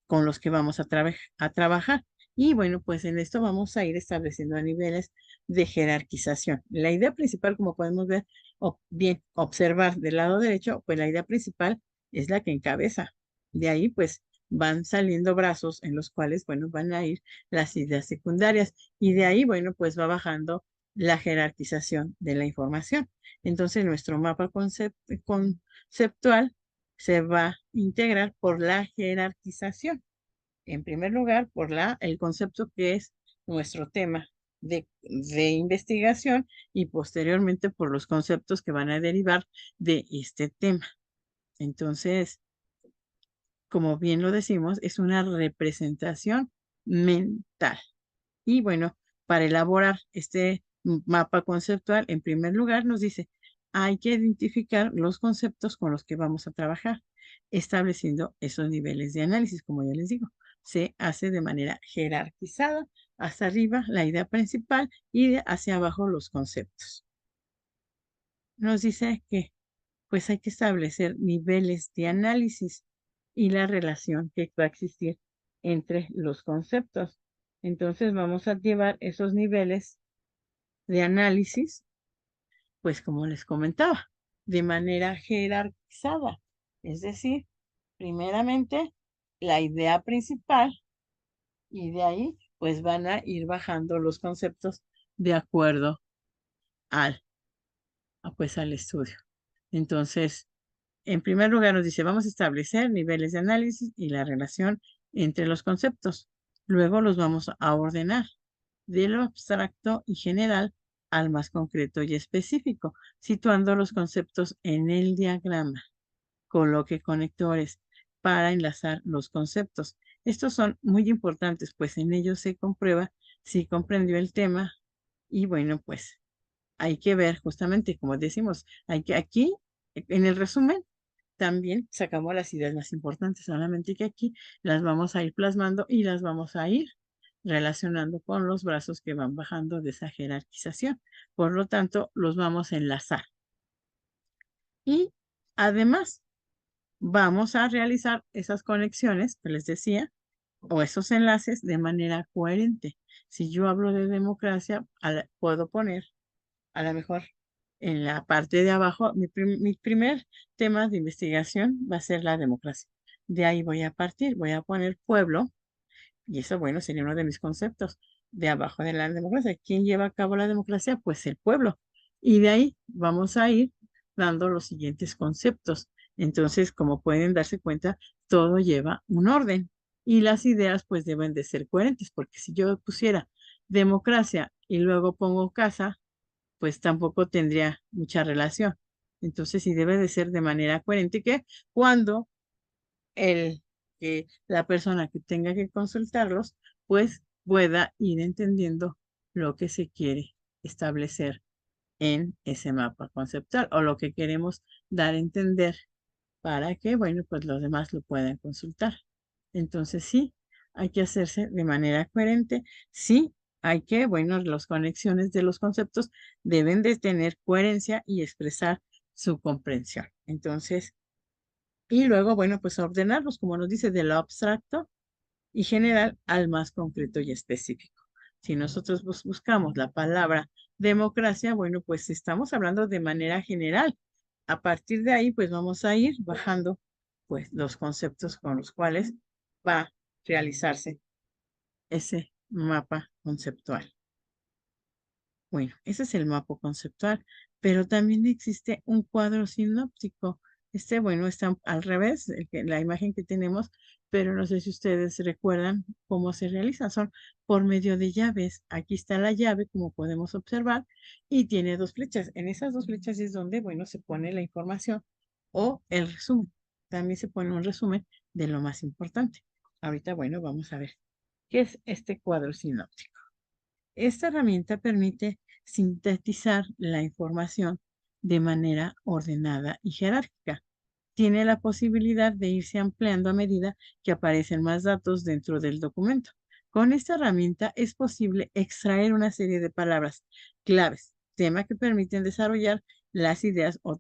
con los que vamos a trabajar. Y bueno, pues en esto vamos a ir estableciendo niveles de jerarquización. La idea principal, como podemos ver, o bien observar del lado derecho, pues la idea principal es la que encabeza. De ahí, pues van saliendo brazos en los cuales, bueno, van a ir las ideas secundarias. Y de ahí, bueno, pues va bajando la jerarquización de la información. Entonces, nuestro mapa conceptual se va a integrar por la jerarquización. En primer lugar, por el concepto que es nuestro tema de investigación y posteriormente por los conceptos que van a derivar de este tema. Entonces, como bien lo decimos, es una representación mental. Y bueno, para elaborar este mapa conceptual, en primer lugar nos dice, hay que identificar los conceptos con los que vamos a trabajar, estableciendo esos niveles de análisis, como ya les digo. Se hace de manera jerarquizada, hasta arriba la idea principal y hacia abajo los conceptos. Nos dice que pues hay que establecer niveles de análisis y la relación que va a existir entre los conceptos. Entonces vamos a llevar esos niveles de análisis, pues como les comentaba, de manera jerarquizada. Es decir, primeramente la idea principal y de ahí pues van a ir bajando los conceptos de acuerdo al, pues al estudio. Entonces, en primer lugar nos dice, vamos a establecer niveles de análisis y la relación entre los conceptos. Luego los vamos a ordenar de lo abstracto y general al más concreto y específico, situando los conceptos en el diagrama. Coloque conectores para enlazar los conceptos. Estos son muy importantes, pues en ellos se comprueba si comprendió el tema y bueno, pues hay que ver justamente, como decimos, hay que aquí, en el resumen, también sacamos las ideas más importantes, solamente que aquí las vamos a ir plasmando y las vamos a ir relacionando con los brazos que van bajando de esa jerarquización. Por lo tanto, los vamos a enlazar. Y además, vamos a realizar esas conexiones que les decía, o esos enlaces de manera coherente. Si yo hablo de democracia, puedo poner a lo mejor en la parte de abajo, mi primer tema de investigación va a ser la democracia. De ahí voy a partir, voy a poner pueblo, y eso, bueno, sería uno de mis conceptos de abajo de la democracia. ¿Quién lleva a cabo la democracia? Pues el pueblo. Y de ahí vamos a ir dando los siguientes conceptos. Entonces, como pueden darse cuenta, todo lleva un orden y las ideas pues deben de ser coherentes, porque si yo pusiera democracia y luego pongo casa, pues tampoco tendría mucha relación. Entonces, sí debe de ser de manera coherente que cuando la persona que tenga que consultarlos, pues pueda ir entendiendo lo que se quiere establecer en ese mapa conceptual o lo que queremos dar a entender para que, bueno, pues los demás lo puedan consultar. Entonces, sí, hay que hacerse de manera coherente. Sí, hay que, bueno, las conexiones de los conceptos deben de tener coherencia y expresar su comprensión. Entonces, y luego, bueno, pues ordenarlos, como nos dice, de lo abstracto y general al más concreto y específico. Si nosotros buscamos la palabra democracia, bueno, pues estamos hablando de manera general. A partir de ahí, pues vamos a ir bajando, pues, los conceptos con los cuales va a realizarse ese mapa conceptual. Bueno, ese es el mapa conceptual, pero también existe un cuadro sinóptico. Este, bueno, está al revés, la imagen que tenemos, pero no sé si ustedes recuerdan cómo se realiza. Son por medio de llaves. Aquí está la llave, como podemos observar, y tiene dos flechas. En esas dos flechas es donde, bueno, se pone la información o el resumen. También se pone un resumen de lo más importante. Ahorita, bueno, vamos a ver qué es este cuadro sinóptico. Esta herramienta permite sintetizar la información de manera ordenada y jerárquica. Tiene la posibilidad de irse ampliando a medida que aparecen más datos dentro del documento. Con esta herramienta es posible extraer una serie de palabras claves, tema que permiten desarrollar las ideas o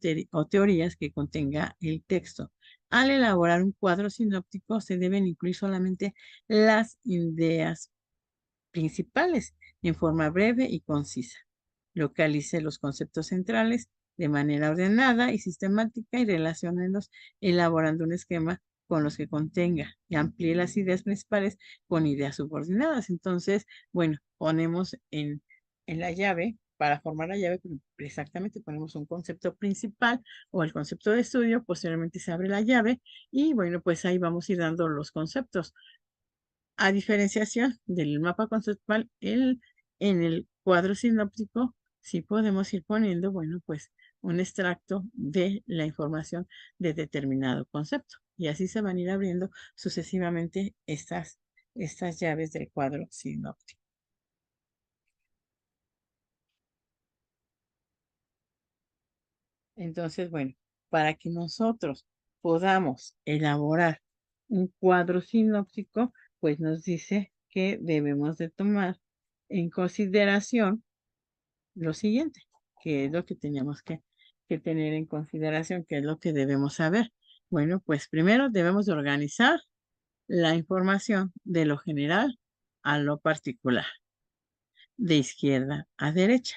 teorías que contenga el texto. Al elaborar un cuadro sinóptico se deben incluir solamente las ideas principales en forma breve y concisa. Localice los conceptos centrales de manera ordenada y sistemática y relaciónelos elaborando un esquema con los que contenga y amplíe las ideas principales con ideas subordinadas. Entonces, bueno, ponemos en la llave, para formar la llave, exactamente ponemos un concepto principal o el concepto de estudio, posteriormente se abre la llave y bueno, pues ahí vamos a ir dando los conceptos. A diferenciación del mapa conceptual, en el cuadro sinóptico sí podemos ir poniendo, bueno, pues un extracto de la información de determinado concepto. Y así se van a ir abriendo sucesivamente estas llaves del cuadro sinóptico. Entonces, bueno, para que nosotros podamos elaborar un cuadro sinóptico, pues nos dice que debemos de tomar en consideración lo siguiente, que es lo que teníamos que tener en consideración, que es lo que debemos saber. Bueno, pues primero debemos de organizar la información de lo general a lo particular, de izquierda a derecha.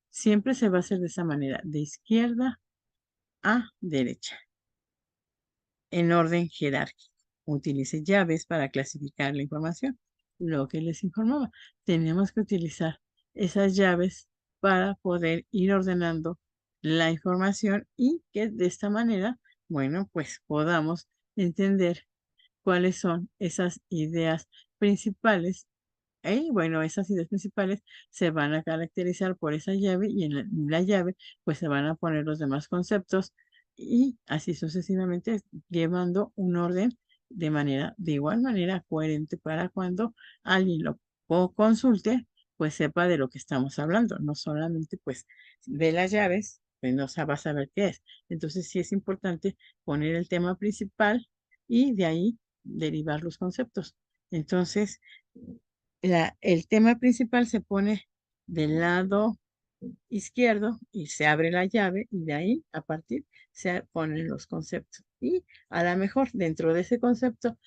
Siempre se va a hacer de esa manera, de izquierda a derecha, en orden jerárquico. Utilice llaves para clasificar la información. Lo que les informaba, tenemos que utilizar esas llaves para poder ir ordenando la información y que de esta manera, bueno, pues podamos entender cuáles son esas ideas principales. Y bueno, esas ideas principales se van a caracterizar por esa llave y en la llave pues se van a poner los demás conceptos y así sucesivamente llevando un orden de igual manera coherente para cuando alguien lo consulte, pues sepa de lo que estamos hablando, no solamente pues ve las llaves, pues no va a saber qué es. Entonces sí es importante poner el tema principal y de ahí derivar los conceptos. Entonces, el tema principal se pone del lado izquierdo y se abre la llave y de ahí a partir se ponen los conceptos. Y a lo mejor dentro de ese concepto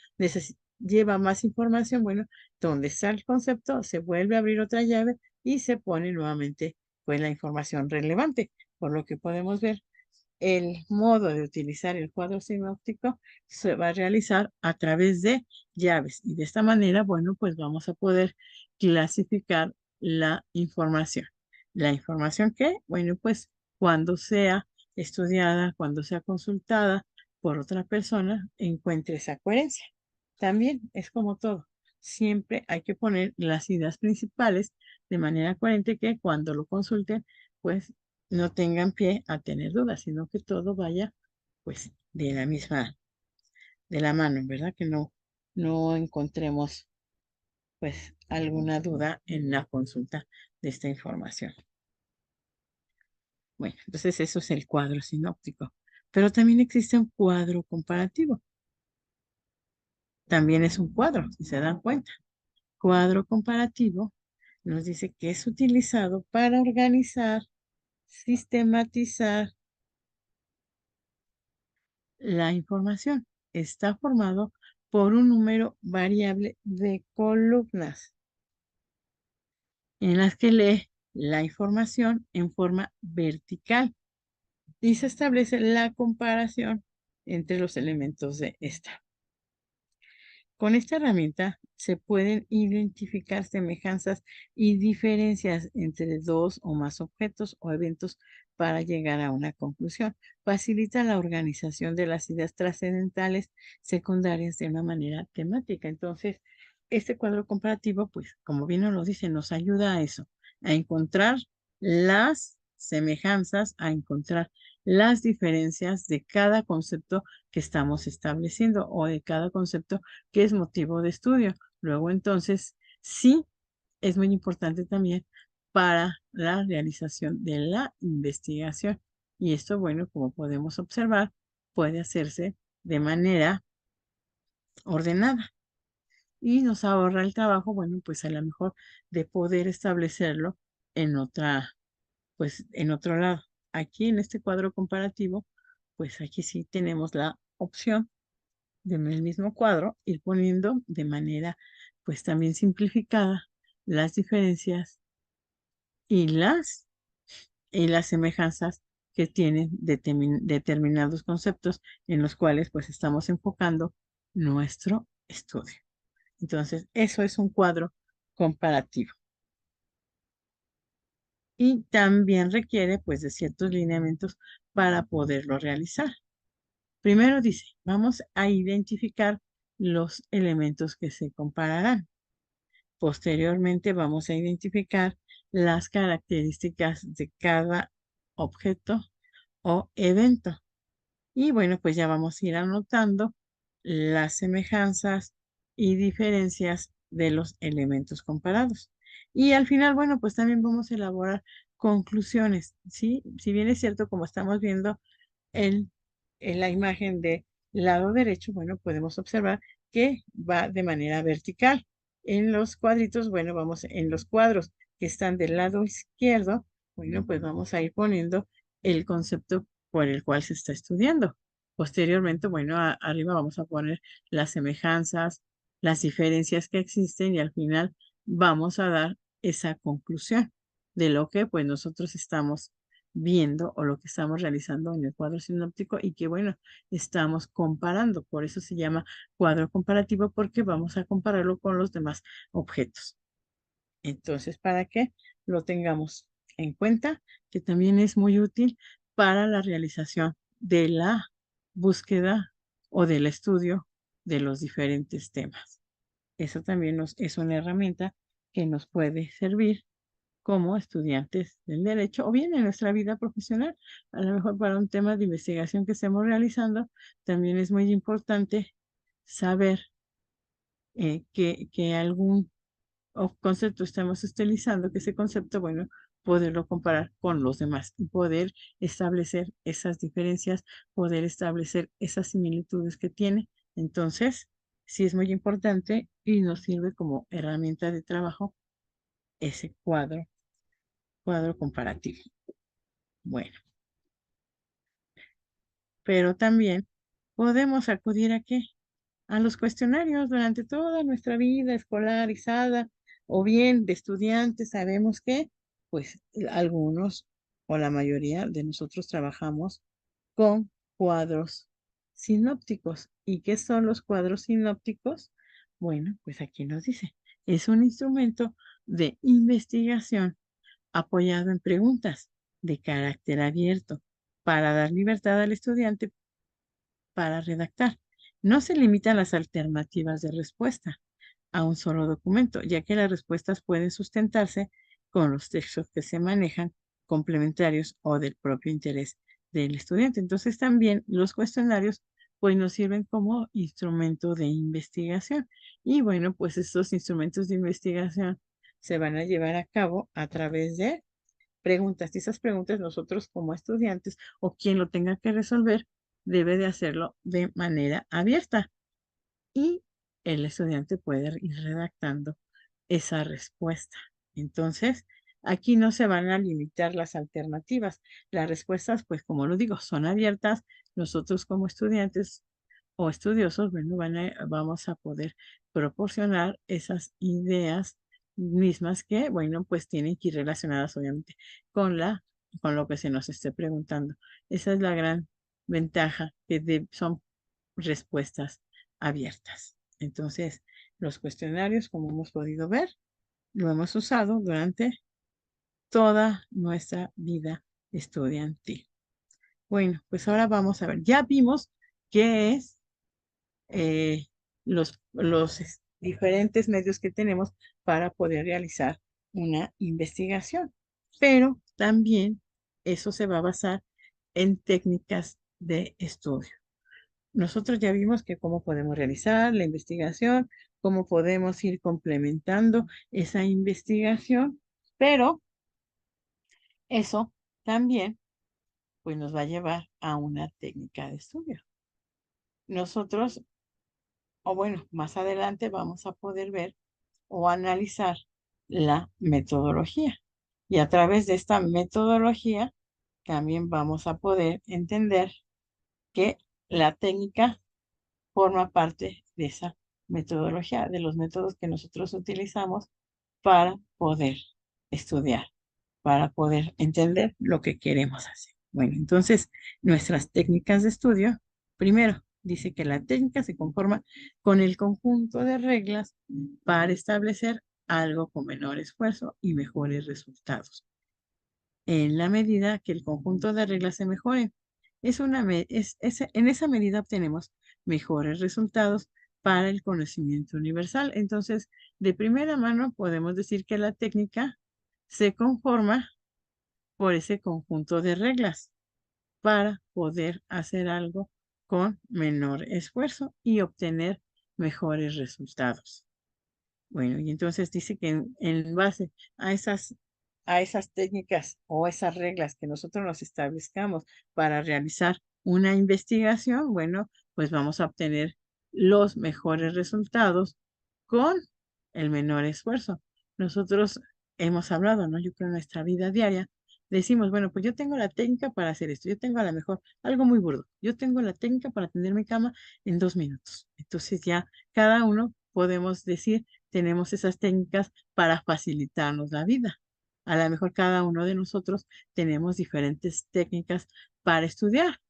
lleva más información. Bueno, donde está el concepto se vuelve a abrir otra llave y se pone nuevamente pues la información relevante. Por lo que podemos ver, el modo de utilizar el cuadro sinóptico se va a realizar a través de llaves y de esta manera, bueno, pues vamos a poder clasificar la información. La información que, bueno, pues cuando sea estudiada, cuando sea consultada por otra persona, encuentre esa coherencia. También es como todo. Siempre hay que poner las ideas principales de manera coherente que cuando lo consulten, pues no tengan pie a tener dudas, sino que todo vaya pues de la misma, de la mano, ¿verdad? Que no encontremos pues alguna duda en la consulta de esta información. Bueno, entonces eso es el cuadro sinóptico, pero también existe un cuadro comparativo. También es un cuadro, si se dan cuenta. Cuadro comparativo nos dice que es utilizado para organizar, sistematizar la información. Está formado por un número variable de columnas en las que lee la información en forma vertical y se establece la comparación entre los elementos de esta. Con esta herramienta se pueden identificar semejanzas y diferencias entre dos o más objetos o eventos para llegar a una conclusión. Facilita la organización de las ideas trascendentales secundarias de una manera temática. Entonces, este cuadro comparativo, pues, como bien nos lo dice, nos ayuda a eso, a encontrar las semejanzas, a encontrar las diferencias de cada concepto que estamos estableciendo o de cada concepto que es motivo de estudio. Luego, entonces, sí es muy importante también para la realización de la investigación. Y esto, bueno, como podemos observar, puede hacerse de manera ordenada. y nos ahorra el trabajo, bueno, pues a lo mejor de poder establecerlo en otra, pues en otro lado. Aquí en este cuadro comparativo, pues aquí sí tenemos la opción de en el mismo cuadro ir poniendo de manera, pues también simplificada las diferencias y las semejanzas que tienen determinados conceptos en los cuales pues estamos enfocando nuestro estudio. Entonces, eso es un cuadro comparativo. Y también requiere pues de ciertos lineamientos para poderlo realizar. Primero dice, vamos a identificar los elementos que se compararán. Posteriormente vamos a identificar las características de cada objeto o evento. Y bueno, pues ya vamos a ir anotando las semejanzas y diferencias de los elementos comparados. Y al final, bueno, pues también vamos a elaborar conclusiones, ¿sí? Si bien es cierto, como estamos viendo en, en la imagen de lado derecho, bueno, podemos observar que va de manera vertical. En los cuadritos, bueno, vamos en los cuadros que están del lado izquierdo, bueno, pues vamos a ir poniendo el concepto por el cual se está estudiando. Posteriormente, bueno, arriba vamos a poner las semejanzas, las diferencias que existen y al final vamos a dar esa conclusión de lo que pues nosotros estamos viendo o lo que estamos realizando en el cuadro sinóptico y que bueno, estamos comparando. Por eso se llama cuadro comparativo porque vamos a compararlo con los demás objetos. Entonces, para que lo tengamos en cuenta, que también es muy útil para la realización de la búsqueda o del estudio de los diferentes temas. Eso también es una herramienta que nos puede servir como estudiantes del derecho o bien en nuestra vida profesional. A lo mejor para un tema de investigación que estemos realizando, también es muy importante saber que algún concepto estamos utilizando, que ese concepto, bueno, poderlo comparar con los demás y poder establecer esas diferencias, poder establecer esas similitudes que tiene. Entonces, sí es muy importante y nos sirve como herramienta de trabajo ese cuadro comparativo. Bueno, pero también podemos acudir a qué? A los cuestionarios durante toda nuestra vida escolarizada o bien de estudiantes. Sabemos que, pues, algunos o la mayoría de nosotros trabajamos con cuadros sinópticos. ¿Y qué son los cuadros sinópticos? Bueno, pues aquí nos dice, es un instrumento de investigación apoyado en preguntas de carácter abierto para dar libertad al estudiante para redactar. No se limitan las alternativas de respuesta a un solo documento, ya que las respuestas pueden sustentarse con los textos que se manejan complementarios o del propio interés del estudiante. Entonces también los cuestionarios pues nos sirven como instrumento de investigación. Y bueno, pues estos instrumentos de investigación se van a llevar a cabo a través de preguntas. Y esas preguntas nosotros como estudiantes o quien lo tenga que resolver debe de hacerlo de manera abierta y el estudiante puede ir redactando esa respuesta. Entonces, aquí no se van a limitar las alternativas. Las respuestas, pues como lo digo, son abiertas. Nosotros como estudiantes o estudiosos, bueno, vamos a poder proporcionar esas ideas mismas que, bueno, pues tienen que ir relacionadas obviamente con con lo que se nos esté preguntando. Esa es la gran ventaja que son respuestas abiertas. Entonces, los cuestionarios, como hemos podido ver, lo hemos usado durante toda nuestra vida estudiantil. Bueno, pues ahora vamos a ver, ya vimos qué es los diferentes medios que tenemos para poder realizar una investigación, pero también eso se va a basar en técnicas de estudio. Nosotros ya vimos que cómo podemos realizar la investigación, cómo podemos ir complementando esa investigación, pero eso también pues nos va a llevar a una técnica de estudio. Nosotros o bueno, más adelante vamos a poder ver o analizar la metodología. Y a través de esta metodología también vamos a poder entender que la técnica forma parte de esa metodología, de los métodos que nosotros utilizamos para poder estudiar, para poder entender lo que queremos hacer. Bueno, entonces nuestras técnicas de estudio, primero, dice que la técnica se conforma con el conjunto de reglas para establecer algo con menor esfuerzo y mejores resultados. En la medida que el conjunto de reglas se mejore, en esa medida obtenemos mejores resultados para el conocimiento universal. Entonces, de primera mano podemos decir que la técnica se conforma por ese conjunto de reglas para poder hacer algo con menor esfuerzo y obtener mejores resultados. Bueno, y entonces dice que en base a esas técnicas o esas reglas que nosotros nos establezcamos para realizar una investigación, bueno, pues vamos a obtener los mejores resultados con el menor esfuerzo. Nosotros hemos hablado, ¿no? Yo creo en nuestra vida diaria, decimos, bueno, pues yo tengo la técnica para hacer esto, yo tengo a lo mejor algo muy burdo, yo tengo la técnica para tender mi cama en 2 minutos. Entonces ya cada uno podemos decir, tenemos esas técnicas para facilitarnos la vida. A lo mejor cada uno de nosotros tenemos diferentes técnicas para estudiar.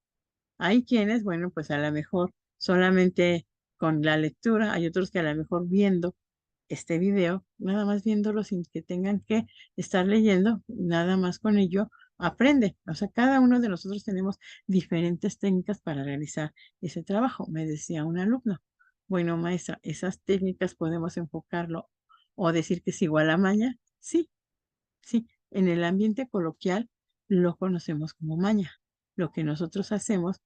Hay quienes, bueno, pues a lo mejor solamente con la lectura, hay otros que a lo mejor viendo este video, nada más viéndolo sin que tengan que estar leyendo, nada más con ello aprende. O sea, cada uno de nosotros tenemos diferentes técnicas para realizar ese trabajo. Me decía un alumno, bueno, maestra, esas técnicas podemos enfocarlo o decir que es igual a maña. Sí, sí, en el ambiente coloquial lo conocemos como maña. Lo que nosotros hacemos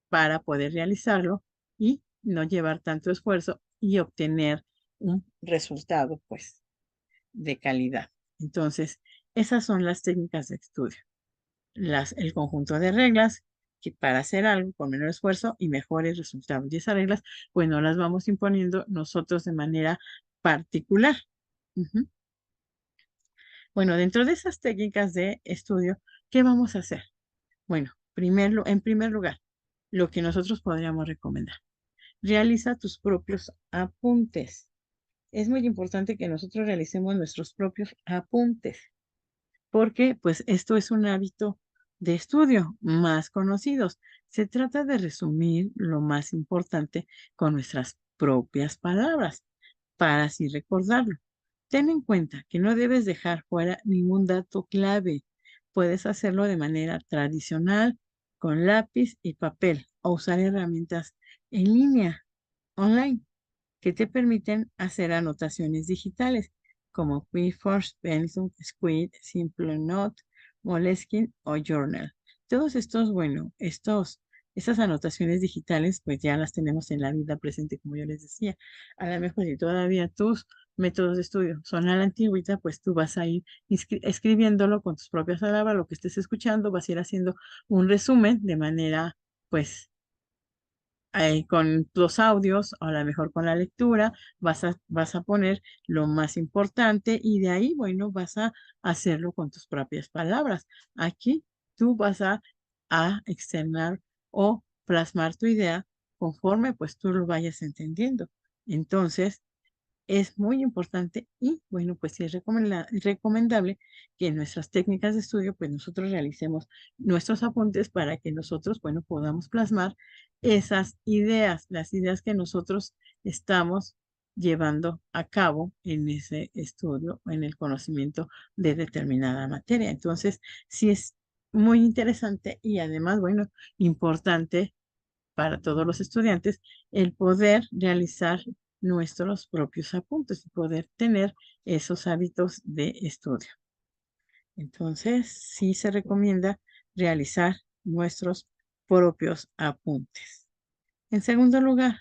para poder realizarlo y no llevar tanto esfuerzo y obtener un resultado, pues, de calidad. Entonces, esas son las técnicas de estudio. El conjunto de reglas que para hacer algo con menor esfuerzo y mejores resultados. Y esas reglas, pues, no las vamos imponiendo nosotros de manera particular. Ujú. Bueno, dentro de esas técnicas de estudio, ¿qué vamos a hacer? Bueno, en primer lugar, lo que nosotros podríamos recomendar. Realiza tus propios apuntes. Es muy importante que nosotros realicemos nuestros propios apuntes, porque pues esto es un hábito de estudio más conocidos. Se trata de resumir lo más importante con nuestras propias palabras para así recordarlo. Ten en cuenta que no debes dejar fuera ningún dato clave. Puedes hacerlo de manera tradicional, con lápiz y papel, o usar herramientas en línea, online, que te permiten hacer anotaciones digitales como QuickForce, Pencil, Squid, Simple Note, Moleskine o Journal. Todos estos, bueno, estas anotaciones digitales, pues ya las tenemos en la vida presente, como yo les decía. A lo mejor si todavía tus métodos de estudio son a la antigüita, pues tú vas a ir escribiéndolo con tus propias palabras, lo que estés escuchando, vas a ir haciendo un resumen de manera, pues, con los audios, o a lo mejor con la lectura, vas a poner lo más importante y de ahí, bueno, vas a hacerlo con tus propias palabras. Aquí tú vas a externar o plasmar tu idea conforme pues tú lo vayas entendiendo. Entonces, es muy importante y bueno, pues sí es recomendable que en nuestras técnicas de estudio, pues nosotros realicemos nuestros apuntes para que nosotros, bueno, podamos plasmar esas ideas, las ideas que nosotros estamos llevando a cabo en ese estudio, en el conocimiento de determinada materia. Entonces, sí es muy interesante y además, bueno, importante para todos los estudiantes el poder realizar nuestros propios apuntes y poder tener esos hábitos de estudio. Entonces, sí se recomienda realizar nuestros propios apuntes. En segundo lugar,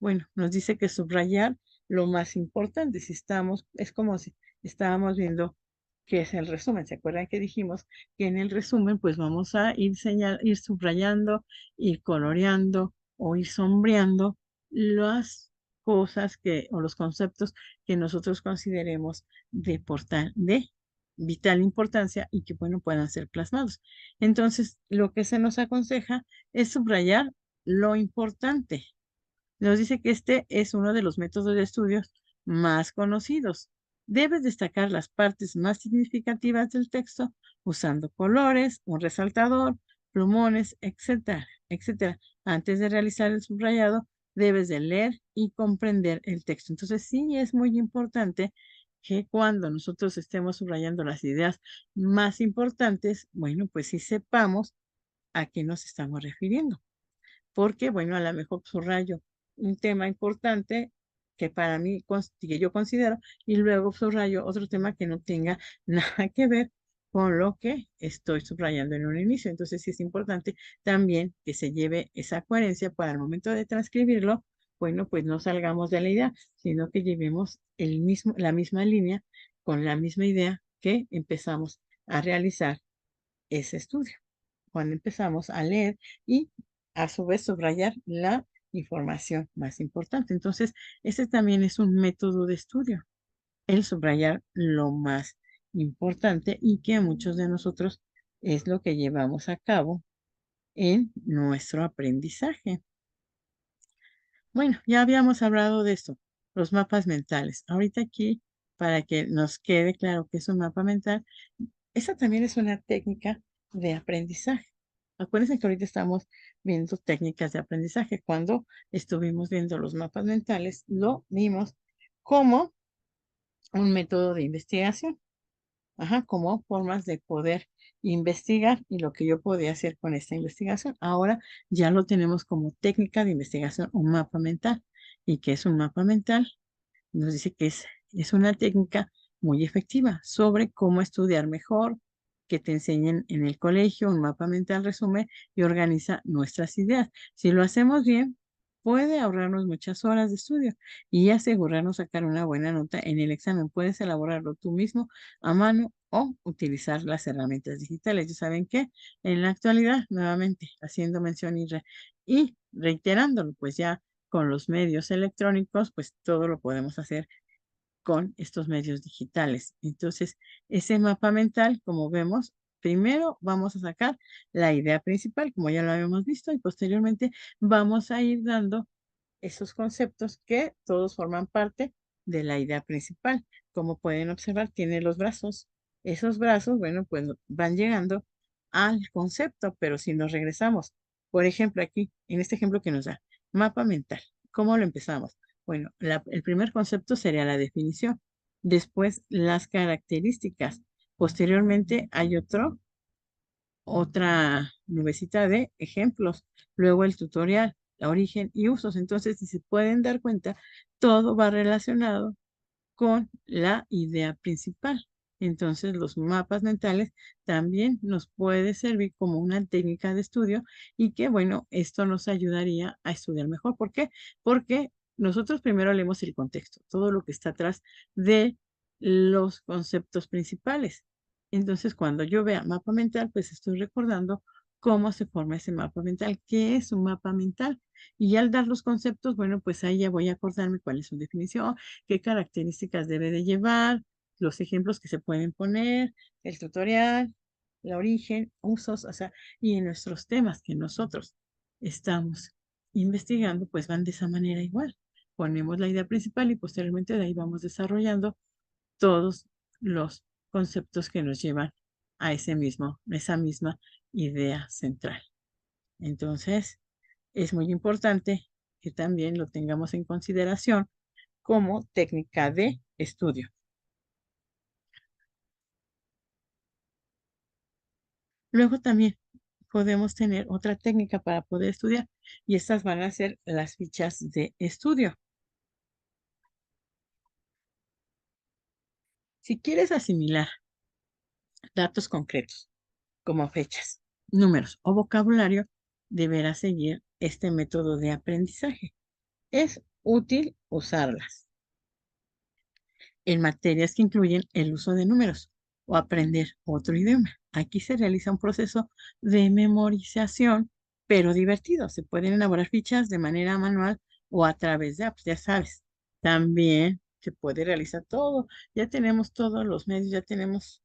bueno, nos dice que subrayar lo más importante. Es como si estábamos viendo qué es el resumen. ¿Se acuerdan que dijimos que en el resumen, pues vamos a ir subrayando, ir coloreando o ir sombreando cosas o los conceptos que nosotros consideremos de vital importancia y que, bueno, puedan ser plasmados. Entonces, lo que se nos aconseja es subrayar lo importante. Nos dice que este es uno de los métodos de estudios más conocidos. Debes destacar las partes más significativas del texto usando colores, un resaltador, plumones, etcétera, etcétera. Antes de realizar el subrayado, debes de leer y comprender el texto. Entonces, sí es muy importante que cuando nosotros estemos subrayando las ideas más importantes, bueno, pues sí sepamos a qué nos estamos refiriendo. Porque, bueno, a lo mejor subrayo un tema importante que para mí, que yo considero, y luego subrayo otro tema que no tenga nada que ver con lo que estoy subrayando en un inicio. Entonces, sí es importante también que se lleve esa coherencia para el momento de transcribirlo. Bueno, pues no salgamos de la idea, sino que llevemos la misma línea con la misma idea que empezamos a realizar ese estudio cuando empezamos a leer y a su vez subrayar la información más importante. Entonces, ese también es un método de estudio, el subrayar lo más importante y que muchos de nosotros es lo que llevamos a cabo en nuestro aprendizaje. Bueno, ya habíamos hablado de esto, los mapas mentales. Ahorita aquí, para que nos quede claro que es un mapa mental, esa también es una técnica de aprendizaje. Acuérdense que ahorita estamos viendo técnicas de aprendizaje. Cuando estuvimos viendo los mapas mentales, lo vimos como un método de investigación. Ajá, como formas de poder investigar y lo que yo podía hacer con esta investigación. Ahora ya lo tenemos como técnica de investigación, un mapa mental. ¿Y qué es un mapa mental? Nos dice que es una técnica muy efectiva sobre cómo estudiar mejor, que te enseñen en el colegio. Un mapa mental resume y organiza nuestras ideas. Si lo hacemos bien, puede ahorrarnos muchas horas de estudio y asegurarnos sacar una buena nota en el examen. Puedes elaborarlo tú mismo a mano o utilizar las herramientas digitales. Ya saben que en la actualidad, nuevamente, haciendo mención y reiterándolo, pues ya con los medios electrónicos, pues todo lo podemos hacer con estos medios digitales. Entonces, ese mapa mental, como vemos, primero vamos a sacar la idea principal, como ya lo habíamos visto, y posteriormente vamos a ir dando esos conceptos que todos forman parte de la idea principal. Como pueden observar, tiene los brazos. Esos brazos, bueno, pues van llegando al concepto, pero si nos regresamos, por ejemplo, aquí, en este ejemplo que nos da, mapa mental, ¿cómo lo empezamos? Bueno, el primer concepto sería la definición, después las características, posteriormente hay otra nubecita de ejemplos, luego el tutorial, la origen y usos. Entonces, si se pueden dar cuenta, todo va relacionado con la idea principal. Entonces, los mapas mentales también nos puede servir como una técnica de estudio y que, bueno, esto nos ayudaría a estudiar mejor. ¿Por qué? Porque nosotros primero leemos el contexto, todo lo que está atrás de los conceptos principales. Entonces, cuando yo vea mapa mental, pues estoy recordando cómo se forma ese mapa mental, qué es un mapa mental. Y al dar los conceptos, bueno, pues ahí ya voy a acordarme cuál es su definición, qué características debe de llevar, los ejemplos que se pueden poner, el tutorial, el origen, usos, o sea, y en nuestros temas que nosotros estamos investigando, pues van de esa manera igual. Ponemos la idea principal y posteriormente de ahí vamos desarrollando todos los conceptos que nos llevan a esa misma idea central. Entonces, es muy importante que también lo tengamos en consideración como técnica de estudio. Luego también podemos tener otra técnica para poder estudiar y estas van a ser las fichas de estudio. Si quieres asimilar datos concretos como fechas, números o vocabulario, deberás seguir este método de aprendizaje. Es útil usarlas en materias que incluyen el uso de números o aprender otro idioma. Aquí se realiza un proceso de memorización, pero divertido. Se pueden elaborar fichas de manera manual o a través de apps, ya sabes. También se puede realizar todo. Ya tenemos todos los medios, ya tenemos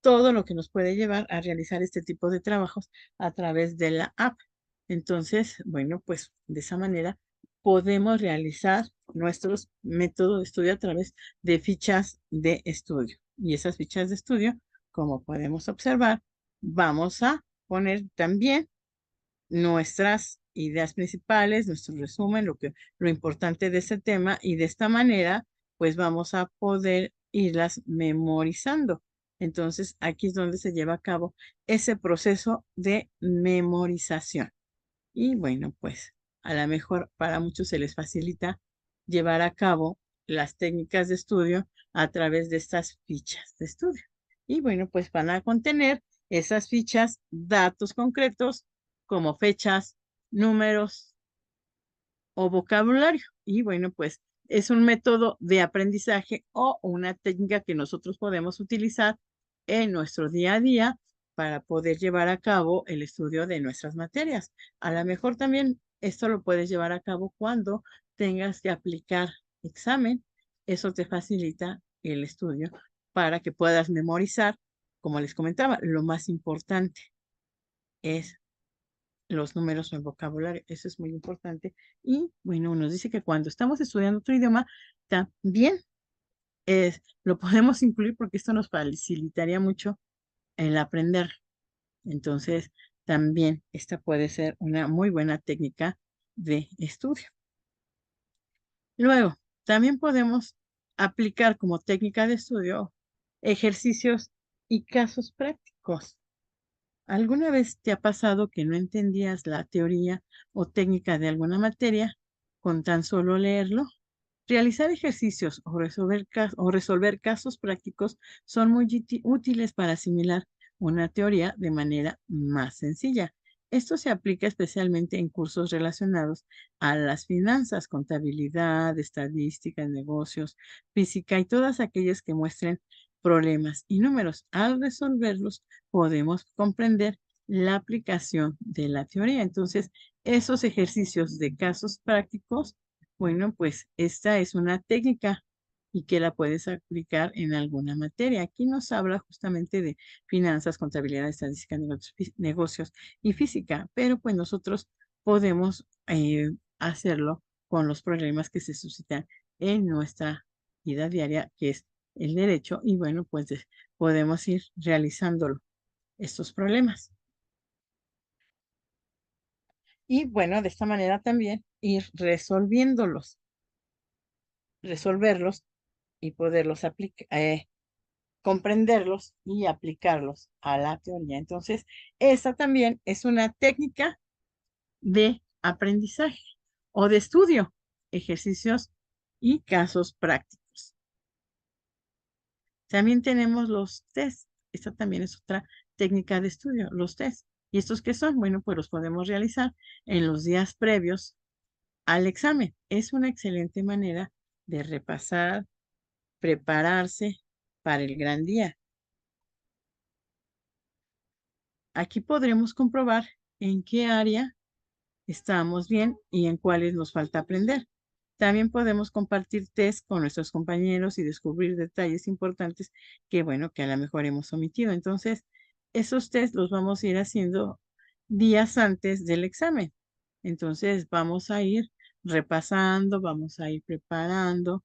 todo lo que nos puede llevar a realizar este tipo de trabajos a través de la app. Entonces, bueno, pues de esa manera podemos realizar nuestros métodos de estudio a través de fichas de estudio. Y esas fichas de estudio, como podemos observar, vamos a poner también nuestras ideas principales, nuestro resumen, lo importante de ese tema, y de esta manera pues vamos a poder irlas memorizando. Entonces aquí es donde se lleva a cabo ese proceso de memorización. Y bueno, pues a lo mejor para muchos se les facilita llevar a cabo las técnicas de estudio a través de estas fichas de estudio. Y bueno, pues van a contener esas fichas datos concretos como fechas, números o vocabulario. Y bueno, pues es un método de aprendizaje o una técnica que nosotros podemos utilizar en nuestro día a día para poder llevar a cabo el estudio de nuestras materias. A lo mejor también esto lo puedes llevar a cabo cuando tengas que aplicar examen. Eso te facilita el estudio para que puedas memorizar, como les comentaba, lo más importante es los números o el vocabulario. Eso es muy importante. Y bueno, nos dice que cuando estamos estudiando otro idioma, también lo podemos incluir porque esto nos facilitaría mucho el aprender. Entonces, también esta puede ser una muy buena técnica de estudio. Luego, también podemos aplicar como técnica de estudio ejercicios y casos prácticos. ¿Alguna vez te ha pasado que no entendías la teoría o técnica de alguna materia con tan solo leerlo? Realizar ejercicios o resolver casos prácticos son muy útiles para asimilar una teoría de manera más sencilla. Esto se aplica especialmente en cursos relacionados a las finanzas, contabilidad, estadística, negocios, física y todas aquellas que muestren problemas y números. Al resolverlos, podemos comprender la aplicación de la teoría. Entonces, esos ejercicios de casos prácticos, bueno, pues esta es una técnica y que la puedes aplicar en alguna materia. Aquí nos habla justamente de finanzas, contabilidad, estadística, negocios y física, pero pues nosotros podemos hacerlo con los problemas que se suscitan en nuestra vida diaria, que es el derecho, y bueno, pues podemos ir realizándolo, estos problemas. Y bueno, de esta manera también ir resolverlos y poderlos aplicar, comprenderlos y aplicarlos a la teoría. Entonces, esa también es una técnica de aprendizaje o de estudio, ejercicios y casos prácticos. También tenemos los test. Esta también es otra técnica de estudio, los test. ¿Y estos qué son? Bueno, pues los podemos realizar en los días previos al examen. Es una excelente manera de repasar, prepararse para el gran día. Aquí podremos comprobar en qué área estamos bien y en cuáles nos falta aprender. También podemos compartir test con nuestros compañeros y descubrir detalles importantes que, bueno, que a lo mejor hemos omitido. Entonces, esos test los vamos a ir haciendo días antes del examen. Entonces, vamos a ir repasando, vamos a ir preparando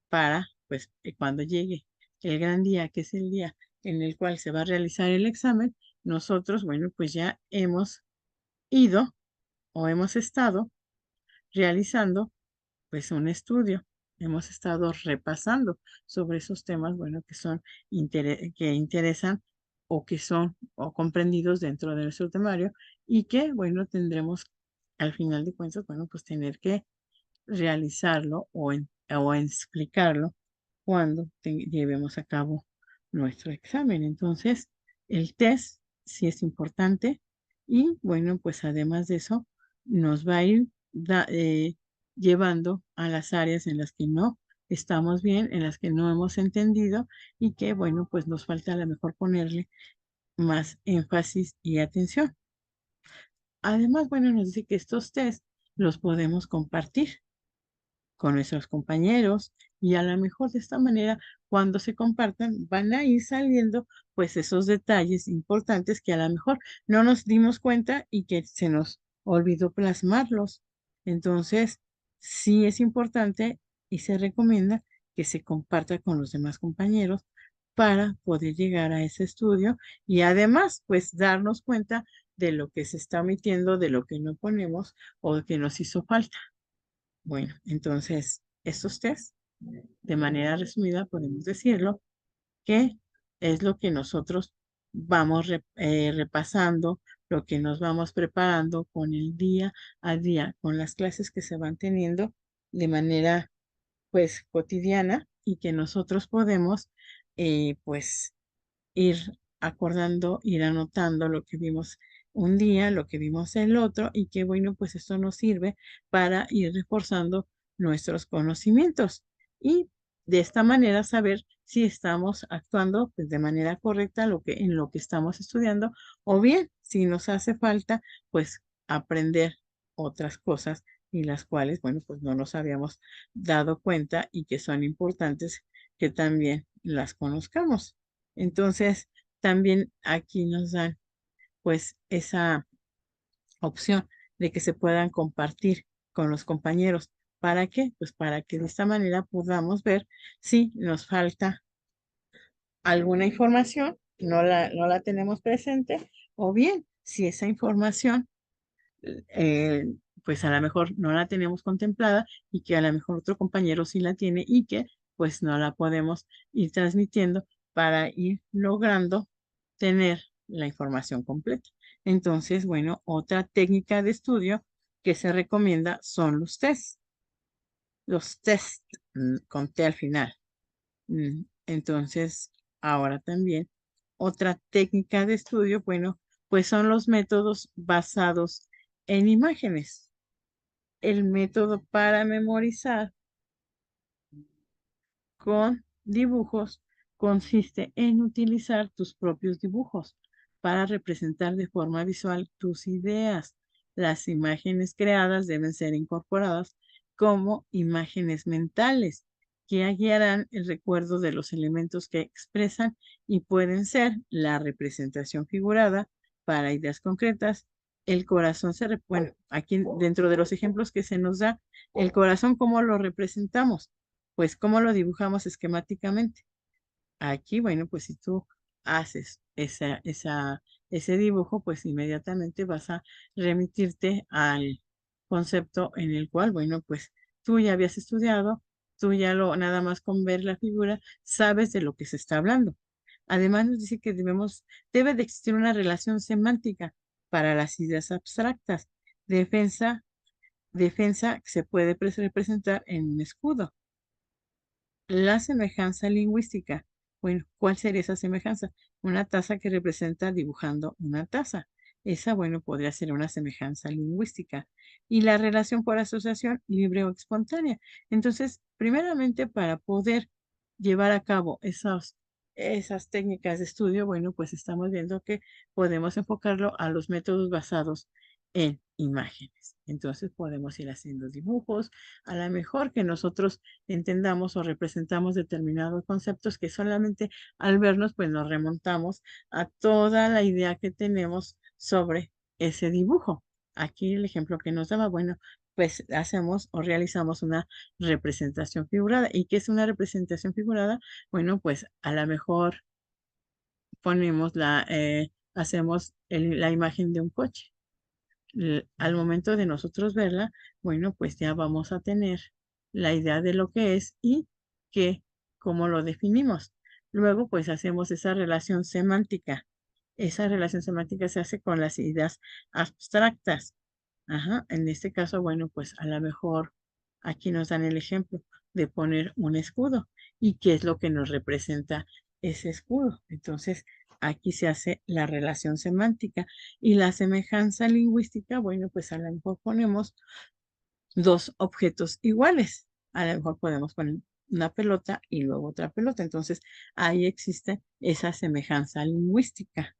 para, pues, cuando llegue el gran día, que es el día en el cual se va a realizar el examen, nosotros, bueno, pues ya hemos ido o hemos estado realizando pues un estudio. Hemos estado repasando sobre esos temas, bueno, que son que interesan o que son o comprendidos dentro de nuestro temario y que, bueno, tendremos al final de cuentas, bueno, pues tener que realizarlo o explicarlo cuando llevemos a cabo nuestro examen. Entonces, el test sí es importante y bueno, pues además de eso, nos va a ir llevando a las áreas en las que no estamos bien, en las que no hemos entendido y que bueno, pues nos falta a lo mejor ponerle más énfasis y atención. Además, bueno, nos dice que estos test los podemos compartir. con nuestros compañeros y a lo mejor de esta manera, cuando se compartan, van a ir saliendo pues esos detalles importantes que a lo mejor no nos dimos cuenta y que se nos olvidó plasmarlos. Entonces, sí es importante y se recomienda que se comparta con los demás compañeros para poder llegar a ese estudio y además, pues darnos cuenta de lo que se está omitiendo, de lo que no ponemos o que nos hizo falta. Bueno, entonces, estos test, de manera resumida, podemos decirlo, que es lo que nosotros vamos repasando, lo que nos vamos preparando con el día a día, con las clases que se van teniendo de manera, pues, cotidiana y que nosotros podemos, pues, ir acordando, ir anotando lo que vimos un día, lo que vimos el otro y que bueno, pues esto nos sirve para ir reforzando nuestros conocimientos y de esta manera saber si estamos actuando pues, de manera correcta en lo que estamos estudiando o bien si nos hace falta pues aprender otras cosas y las cuales, bueno, pues no nos habíamos dado cuenta y que son importantes que también las conozcamos. Entonces, también aquí nos dan pues esa opción de que se puedan compartir con los compañeros. ¿Para qué? Pues para que de esta manera podamos ver si nos falta alguna información, no la tenemos presente, o bien si esa información eh, pues a lo mejor no la tenemos contemplada y que a lo mejor otro compañero sí la tiene y que pues no la podemos ir transmitiendo para ir logrando tener la información completa. Entonces, bueno, otra técnica de estudio que se recomienda son los test con T al final. Entonces, ahora también otra técnica de estudio, bueno, pues son los métodos basados en imágenes. El método para memorizar con dibujos consiste en utilizar tus propios dibujos para representar de forma visual tus ideas. Las imágenes creadas deben ser incorporadas como imágenes mentales que guiarán el recuerdo de los elementos que expresan y pueden ser la representación figurada para ideas concretas. El corazón bueno, aquí dentro de los ejemplos que se nos da, el corazón, ¿cómo lo representamos? Pues, ¿cómo lo dibujamos esquemáticamente? Aquí, bueno, pues si tú haces ese dibujo, pues inmediatamente vas a remitirte al concepto en el cual, bueno, pues tú ya habías estudiado, tú ya nada más con ver la figura, sabes de lo que se está hablando. Además, nos dice que debe de existir una relación semántica para las ideas abstractas. Defensa se puede representar en un escudo. La semejanza lingüística. Bueno, ¿cuál sería esa semejanza? Una taza que representa dibujando una taza. Esa, bueno, podría ser una semejanza lingüística. Y la relación por asociación libre o espontánea. Entonces, primeramente, para poder llevar a cabo esas técnicas de estudio, bueno, pues estamos viendo que podemos enfocarlo a los métodos basados en imágenes. Entonces, podemos ir haciendo dibujos, a lo mejor que nosotros entendamos o representamos determinados conceptos que solamente al vernos, pues nos remontamos a toda la idea que tenemos sobre ese dibujo. Aquí el ejemplo que nos daba, bueno, pues hacemos o realizamos una representación figurada. ¿Y qué es una representación figurada? Bueno, pues a lo mejor hacemos la imagen de un coche. Al momento de nosotros verla, bueno, pues ya vamos a tener la idea de lo que es y cómo lo definimos. Luego, pues hacemos esa relación semántica. Esa relación semántica se hace con las ideas abstractas. Ajá, en este caso, bueno, pues a lo mejor aquí nos dan el ejemplo de poner un escudo y qué es lo que nos representa ese escudo. Entonces, aquí se hace la relación semántica y la semejanza lingüística, bueno, pues a lo mejor ponemos dos objetos iguales. A lo mejor podemos poner una pelota y luego otra pelota. Entonces, ahí existe esa semejanza lingüística.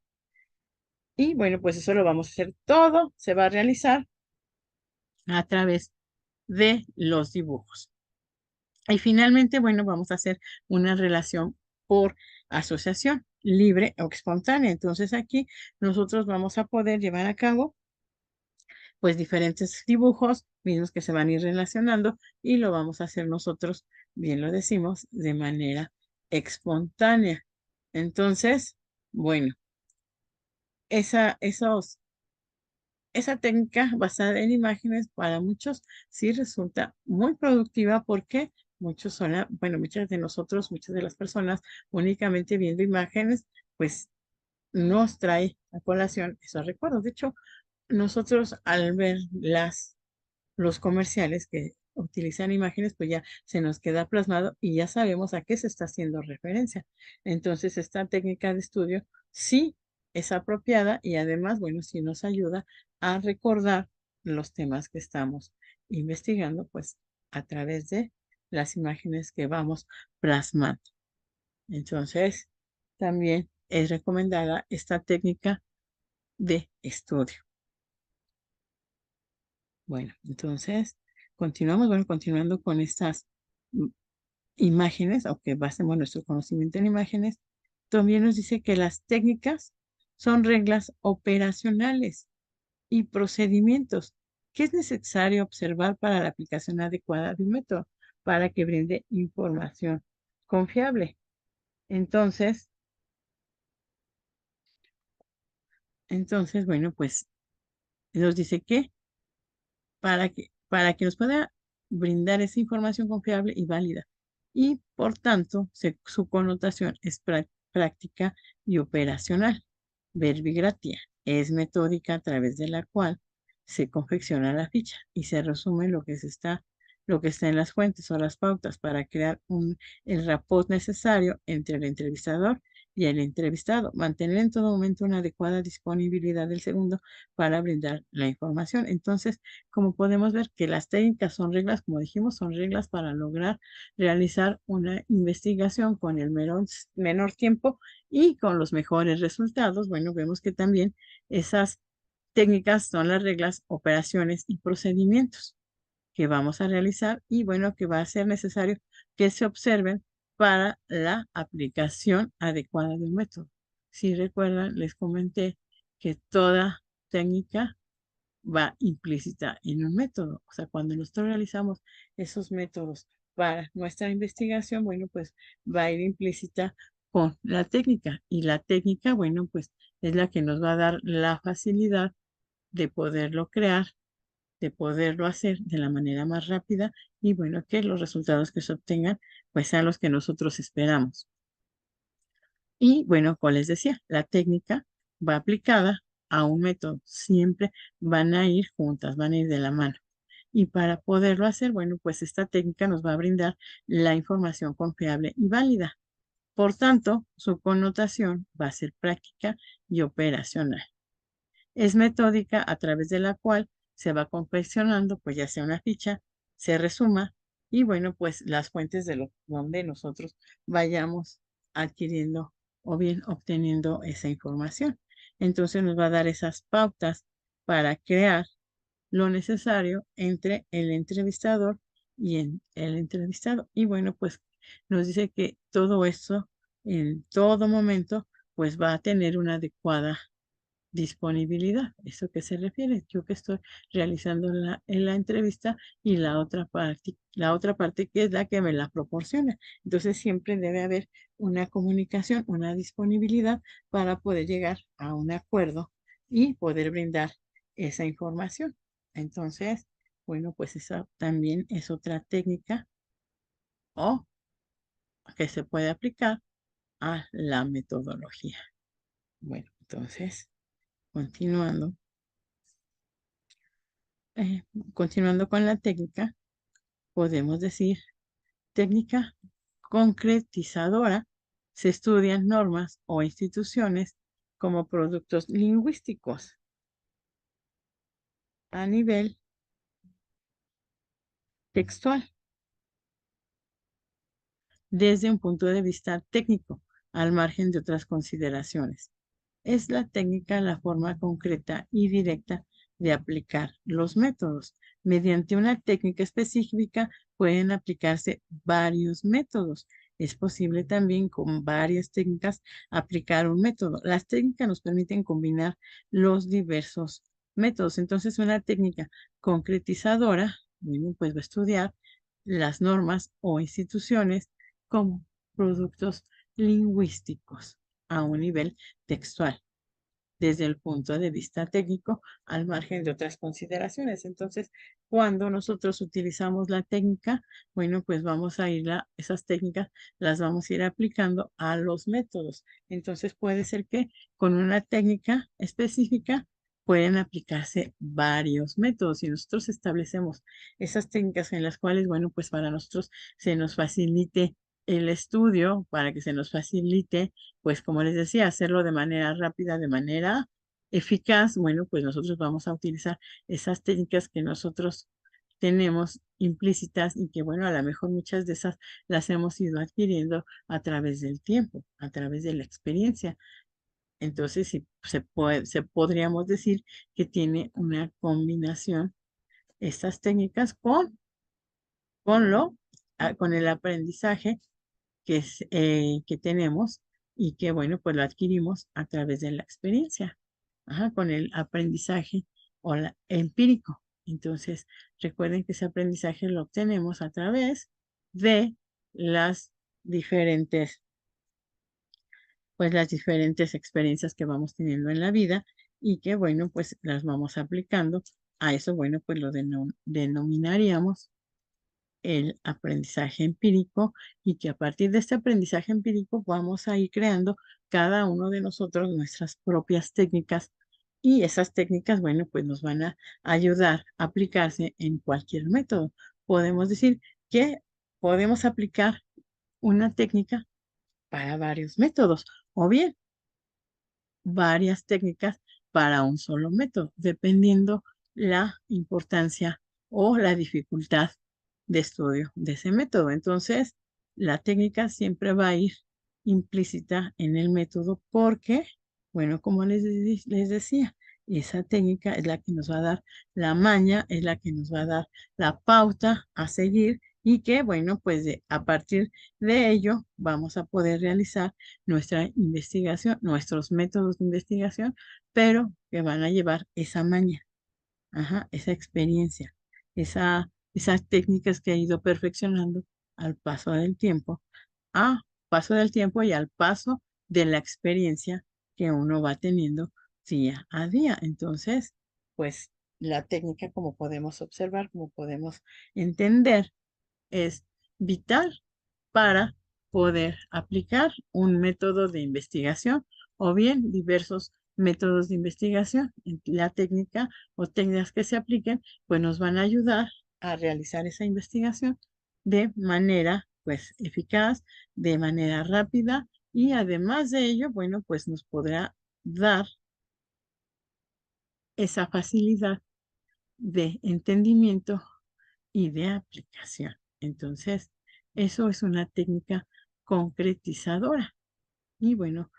Y bueno, pues eso lo vamos a hacer todo, se va a realizar a través de los dibujos. Y finalmente, bueno, vamos a hacer una relación por asociación, libre o espontánea. Entonces aquí nosotros vamos a poder llevar a cabo pues diferentes dibujos mismos que se van a ir relacionando y lo vamos a hacer nosotros, bien lo decimos, de manera espontánea. Entonces, bueno, esa técnica basada en imágenes para muchos sí resulta muy productiva porque bueno, muchas de nosotros, muchas de las personas únicamente viendo imágenes, pues nos trae a colación esos recuerdos. De hecho, nosotros al ver los comerciales que utilizan imágenes, pues ya se nos queda plasmado y ya sabemos a qué se está haciendo referencia. Entonces, esta técnica de estudio sí es apropiada y además, bueno, sí nos ayuda a recordar los temas que estamos investigando, pues a través de las imágenes que vamos plasmando. Entonces, también es recomendada esta técnica de estudio. Bueno, entonces continuamos, bueno, continuando con estas mm, imágenes, aunque basemos nuestro conocimiento en imágenes, también nos dice que las técnicas son reglas operacionales y procedimientos que es necesario observar para la aplicación adecuada de un método para que brinde información confiable. Entonces, bueno, pues nos dice que para que nos pueda brindar esa información confiable y válida. Y por tanto, su connotación es práctica y operacional. Verbigratia es metódica a través de la cual se confecciona la ficha y se resume lo que está en las fuentes o las pautas para crear el rapport necesario entre el entrevistador y el entrevistado. Mantener en todo momento una adecuada disponibilidad del segundo para brindar la información. Entonces, como podemos ver que las técnicas son reglas, como dijimos, son reglas para lograr realizar una investigación con el menor tiempo y con los mejores resultados. Bueno, vemos que también esas técnicas son las reglas, operaciones y procedimientos que vamos a realizar y bueno, que va a ser necesario que se observen para la aplicación adecuada del método. Si recuerdan, les comenté que toda técnica va implícita en un método. O sea, cuando nosotros realizamos esos métodos para nuestra investigación, bueno, pues va a ir implícita con la técnica. Y la técnica, bueno, pues es la que nos va a dar la facilidad de poderlo crear, de poderlo hacer de la manera más rápida y bueno, que los resultados que se obtengan, pues sean los que nosotros esperamos. Y bueno, como les decía, la técnica va aplicada a un método. Siempre van a ir juntas, van a ir de la mano. Y para poderlo hacer, bueno, pues esta técnica nos va a brindar la información confiable y válida. Por tanto, su connotación va a ser práctica y operacional. Es metódica a través de la cual se va confeccionando, pues ya sea una ficha, se resuma y bueno, pues las fuentes donde nosotros vayamos adquiriendo o bien obteniendo esa información. Entonces nos va a dar esas pautas para crear lo necesario entre el entrevistador y el entrevistado. Y bueno, pues nos dice que todo esto en todo momento pues va a tener una adecuada disponibilidad. ¿Eso qué se refiere? Yo que estoy realizando en la entrevista y la otra parte que es la que me la proporciona. Entonces siempre debe haber una comunicación, una disponibilidad para poder llegar a un acuerdo y poder brindar esa información. Entonces, bueno, pues esa también es otra técnica o que se puede aplicar a la metodología. Bueno, entonces, continuando. Eh, continuando con la técnica, podemos decir técnica concretizadora. Se estudian normas o instituciones como productos lingüísticos a nivel textual desde un punto de vista técnico, al margen de otras consideraciones. Es la técnica la forma concreta y directa de aplicar los métodos. Mediante una técnica específica pueden aplicarse varios métodos. Es posible también con varias técnicas aplicar un método. Las técnicas nos permiten combinar los diversos métodos. Entonces, una técnica concretizadora, bueno, pues va a estudiar las normas o instituciones como productos lingüísticos a un nivel textual, desde el punto de vista técnico, al margen de otras consideraciones. Entonces, cuando nosotros utilizamos la técnica, bueno, pues vamos a esas técnicas las vamos a ir aplicando a los métodos. Entonces, puede ser que con una técnica específica pueden aplicarse varios métodos y nosotros establecemos esas técnicas en las cuales, bueno, pues para nosotros se nos facilite el estudio, para que se nos facilite, pues como les decía, hacerlo de manera rápida, de manera eficaz. Bueno, pues nosotros vamos a utilizar esas técnicas que nosotros tenemos implícitas y que, bueno, a lo mejor muchas de esas las hemos ido adquiriendo a través del tiempo, a través de la experiencia. Entonces, sí, podríamos decir que tiene una combinación estas técnicas con con el aprendizaje que tenemos y que, bueno, pues lo adquirimos a través de la experiencia, ajá, con el aprendizaje o empírico. Entonces, recuerden que ese aprendizaje lo obtenemos a través de las diferentes, pues las diferentes experiencias que vamos teniendo en la vida y que, bueno, pues las vamos aplicando. A eso, bueno, pues lo denominaríamos el aprendizaje empírico y que a partir de este aprendizaje empírico vamos a ir creando cada uno de nosotros nuestras propias técnicas y esas técnicas, bueno, pues nos van a ayudar a aplicarse en cualquier método. Podemos decir que podemos aplicar una técnica para varios métodos o bien varias técnicas para un solo método, dependiendo la importancia o la dificultad de estudio de ese método. Entonces, la técnica siempre va a ir implícita en el método porque, bueno, como les decía, esa técnica es la que nos va a dar la maña, es la que nos va a dar la pauta a seguir y que, bueno, pues a partir de ello vamos a poder realizar nuestra investigación, nuestros métodos de investigación, pero que van a llevar esa maña, ajá, esa experiencia, esas técnicas que ha ido perfeccionando al paso del tiempo, a paso del tiempo y al paso de la experiencia que uno va teniendo día a día. Entonces, pues la técnica, como podemos observar, como podemos entender, es vital para poder aplicar un método de investigación o bien diversos métodos de investigación. La técnica o técnicas que se apliquen, pues nos van a ayudar a realizar esa investigación de manera, pues, eficaz, de manera rápida y además de ello, bueno, pues nos podrá dar esa facilidad de entendimiento y de aplicación. Entonces, eso es una técnica concretizadora. Y bueno,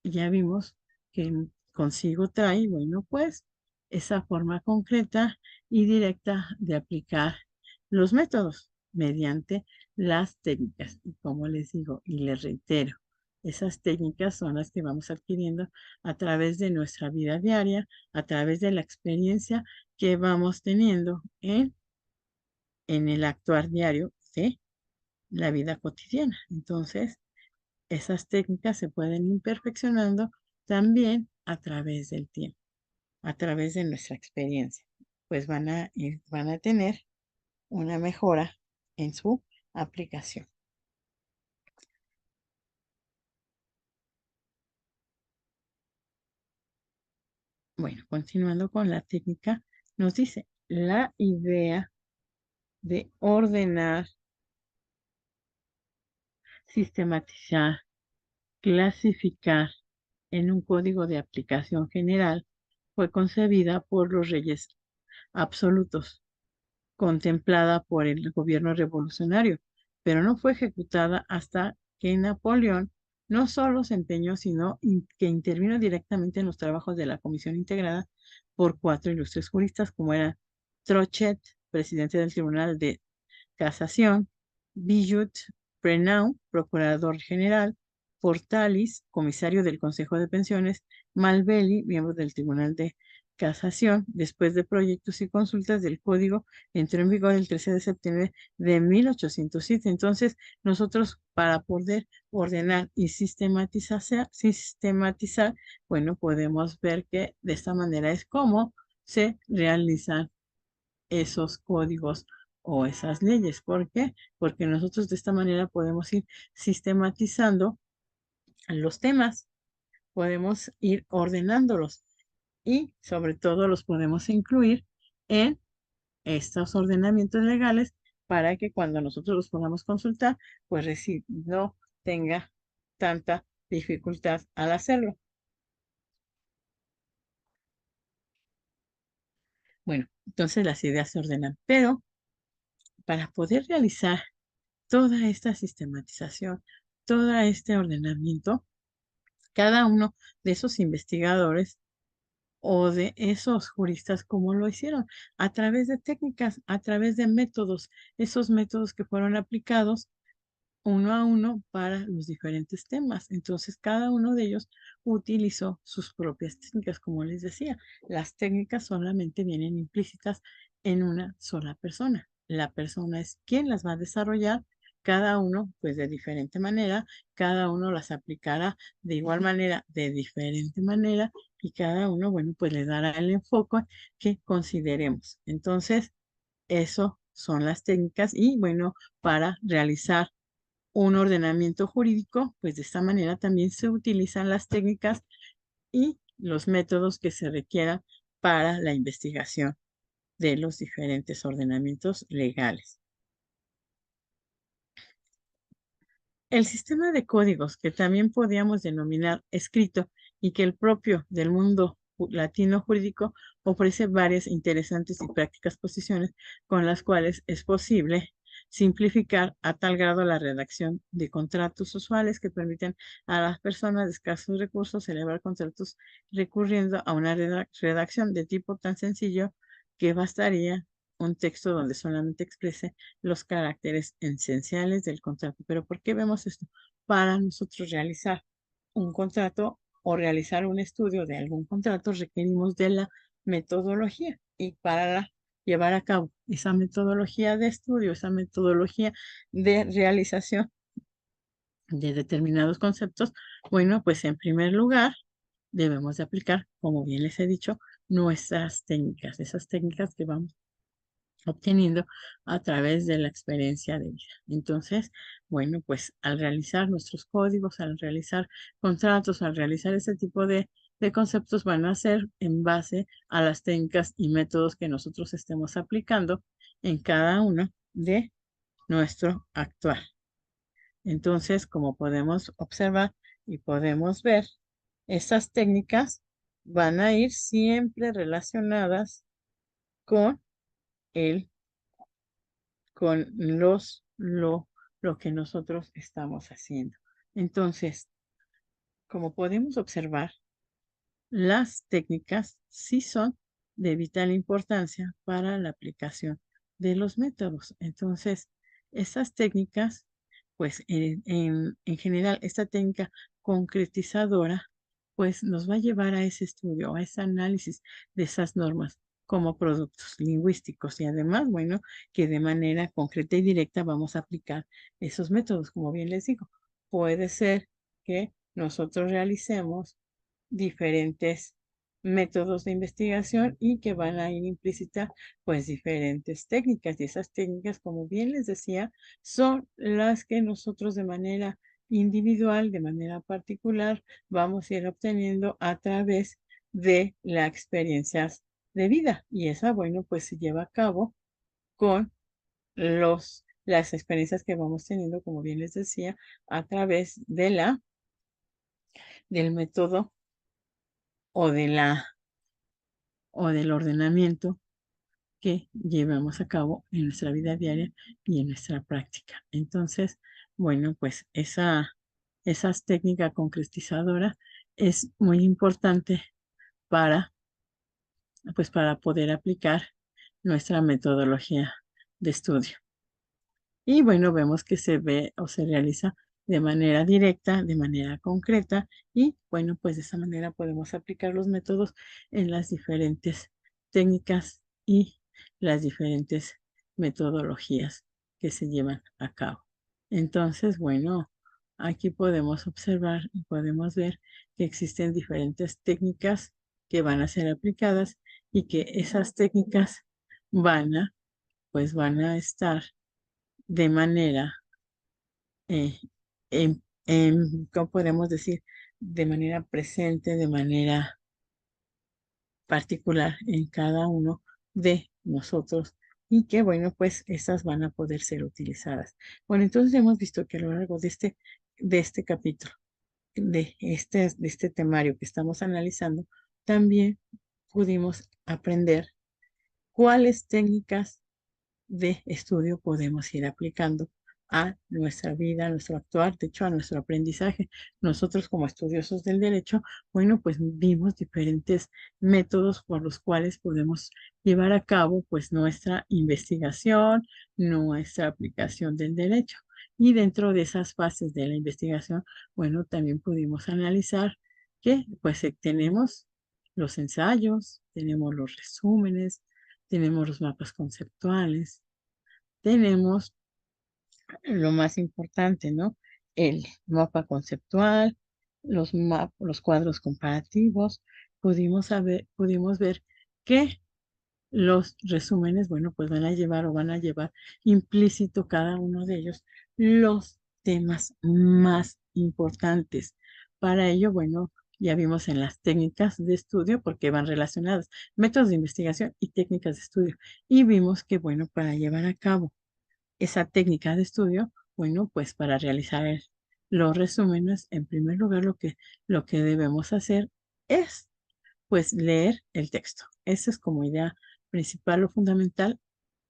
ya vimos que consigo trae, bueno, pues esa forma concreta y directa de aplicar los métodos mediante las técnicas. Y como les digo y les reitero, esas técnicas son las que vamos adquiriendo a través de nuestra vida diaria, a través de la experiencia que vamos teniendo en el actuar diario de la vida cotidiana. Entonces, esas técnicas se pueden ir perfeccionando también a través del tiempo, a través de nuestra experiencia. Pues van a tener una mejora en su aplicación. Bueno, continuando con la técnica, nos dice la idea de ordenar, sistematizar, clasificar en un código de aplicación general fue concebida por los reyes absolutos, contemplada por el gobierno revolucionario, pero no fue ejecutada hasta que Napoleón no solo se empeñó, sino que intervino directamente en los trabajos de la comisión integrada por cuatro ilustres juristas, como era Trochet, presidente del Tribunal de Casación, Billut, Prenau, Procurador General, Portalis, Comisario del Consejo de Pensiones, Malbelli, miembro del Tribunal de Casación, después de proyectos y consultas del Código, entró en vigor el 13 de septiembre de 1807. Entonces, nosotros para poder ordenar y sistematizar, bueno, podemos ver que de esta manera es como se realizan esos códigos o esas leyes. ¿Por qué? Porque nosotros de esta manera podemos ir sistematizando los temas, podemos ir ordenándolos y sobre todo los podemos incluir en estos ordenamientos legales para que cuando nosotros los podamos consultar, pues no tenga tanta dificultad al hacerlo. Bueno, entonces las ideas se ordenan, pero para poder realizar toda esta sistematización, todo este ordenamiento, cada uno de esos investigadores o de esos juristas, como lo hicieron, a través de técnicas, a través de métodos, esos métodos que fueron aplicados uno a uno para los diferentes temas. Entonces, cada uno de ellos utilizó sus propias técnicas, como les decía. Las técnicas solamente vienen implícitas en una sola persona. La persona es quien las va a desarrollar, cada uno, pues de diferente manera, cada uno las aplicará de igual manera, de diferente manera, y cada uno, bueno, pues le dará el enfoque que consideremos. Entonces, eso son las técnicas y bueno, para realizar un ordenamiento jurídico, pues de esta manera también se utilizan las técnicas y los métodos que se requieran para la investigación de los diferentes ordenamientos legales. El sistema de códigos, que también podríamos denominar escrito y que el propio del mundo latino jurídico ofrece varias interesantes y prácticas posiciones con las cuales es posible simplificar a tal grado la redacción de contratos usuales que permiten a las personas de escasos recursos celebrar contratos recurriendo a una redacción de tipo tan sencillo que bastaría un texto donde solamente exprese los caracteres esenciales del contrato. Pero ¿por qué vemos esto? Para nosotros realizar un contrato o realizar un estudio de algún contrato requerimos de la metodología y para llevar a cabo esa metodología de estudio, esa metodología de realización de determinados conceptos, bueno, pues en primer lugar debemos de aplicar, como bien les he dicho, nuestras técnicas, esas técnicas que vamos obteniendo a través de la experiencia de vida. Entonces, bueno, pues al realizar nuestros códigos, al realizar contratos, al realizar este tipo de conceptos van a ser en base a las técnicas y métodos que nosotros estemos aplicando en cada uno de nuestro actuar. Entonces, como podemos observar y podemos ver, estas técnicas van a ir siempre relacionadas con el con lo que nosotros estamos haciendo. Entonces, como podemos observar, las técnicas sí son de vital importancia para la aplicación de los métodos. Entonces, estas técnicas, pues en general, esta técnica concretizadora, pues nos va a llevar a ese estudio, a ese análisis de esas normas como productos lingüísticos y además, bueno, que de manera concreta y directa vamos a aplicar esos métodos, como bien les digo. Puede ser que nosotros realicemos diferentes métodos de investigación y que van a ir implícita pues diferentes técnicas y esas técnicas, como bien les decía, son las que nosotros de manera individual, de manera particular, vamos a ir obteniendo a través de las experiencias de vida y esa, bueno, pues se lleva a cabo con las experiencias que vamos teniendo, como bien les decía, a través del método o o del ordenamiento que llevamos a cabo en nuestra vida diaria y en nuestra práctica. Entonces, bueno, pues esas técnicas concretizadoras es muy importante para, pues para poder aplicar nuestra metodología de estudio. Y bueno, vemos que se ve o se realiza de manera directa, de manera concreta, y bueno, pues de esa manera podemos aplicar los métodos en las diferentes técnicas y las diferentes metodologías que se llevan a cabo. Entonces, bueno, aquí podemos observar y podemos ver que existen diferentes técnicas que van a ser aplicadas y que esas técnicas van a, pues van a estar de manera, ¿cómo podemos decir? De manera presente, de manera particular en cada uno de nosotros y que, bueno, pues estas van a poder ser utilizadas. Bueno, entonces hemos visto que a lo largo de este capítulo, de este temario que estamos analizando, también pudimos aprender cuáles técnicas de estudio podemos ir aplicando a nuestra vida, a nuestro actuar, de hecho, a nuestro aprendizaje. Nosotros como estudiosos del derecho, bueno, pues vimos diferentes métodos por los cuales podemos llevar a cabo pues nuestra investigación, nuestra aplicación del derecho. Y dentro de esas fases de la investigación, bueno, también pudimos analizar que pues tenemos los ensayos, tenemos los resúmenes, tenemos los mapas conceptuales, tenemos lo más importante, ¿no? El mapa conceptual, los cuadros comparativos. Pudimos ver que los resúmenes, bueno, pues van a llevar o van a llevar implícito cada uno de ellos los temas más importantes. Para ello, bueno, ya vimos en las técnicas de estudio, porque van relacionadas, métodos de investigación y técnicas de estudio. Y vimos que, bueno, para llevar a cabo esa técnica de estudio, bueno, pues para realizar los resúmenes, en primer lugar, lo que debemos hacer es pues leer el texto. Esa es como idea principal o fundamental,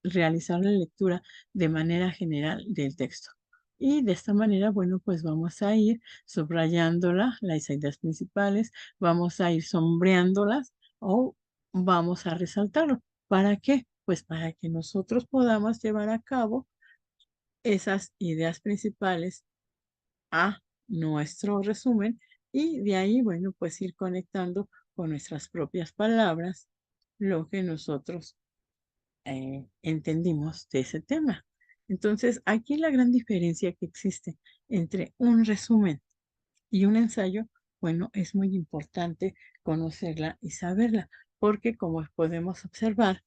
realizar la lectura de manera general del texto. Y de esta manera, bueno, pues vamos a ir subrayándola, las ideas principales, vamos a ir sombreándolas o vamos a resaltarlo. ¿Para qué? Pues para que nosotros podamos llevar a cabo esas ideas principales a nuestro resumen y de ahí, bueno, pues ir conectando con nuestras propias palabras lo que nosotros entendimos de ese tema. Entonces, aquí la gran diferencia que existe entre un resumen y un ensayo, bueno, es muy importante conocerla y saberla, porque como podemos observar,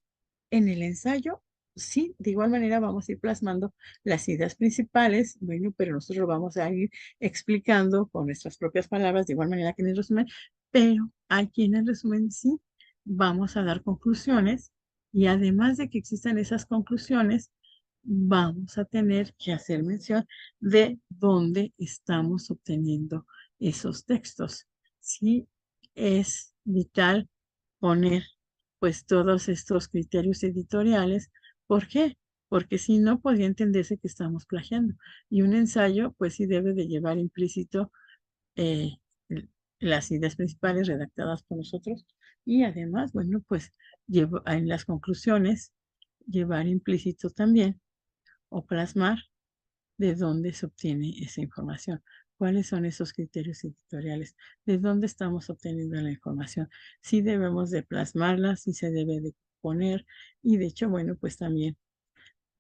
en el ensayo, sí, de igual manera vamos a ir plasmando las ideas principales, bueno, pero nosotros lo vamos a ir explicando con nuestras propias palabras, de igual manera que en el resumen, pero aquí en el resumen sí vamos a dar conclusiones y además de que existan esas conclusiones, vamos a tener que hacer mención de dónde estamos obteniendo esos textos. Sí, es vital poner pues todos estos criterios editoriales. ¿Por qué? Porque si no, podría entenderse que estamos plagiando. Y un ensayo, pues sí debe de llevar implícito eh, las ideas principales redactadas por nosotros y además, bueno, pues en las conclusiones llevar implícito también o plasmar de dónde se obtiene esa información, cuáles son esos criterios editoriales, de dónde estamos obteniendo la información, si debemos de plasmarla, si se debe de poner y de hecho, bueno, pues también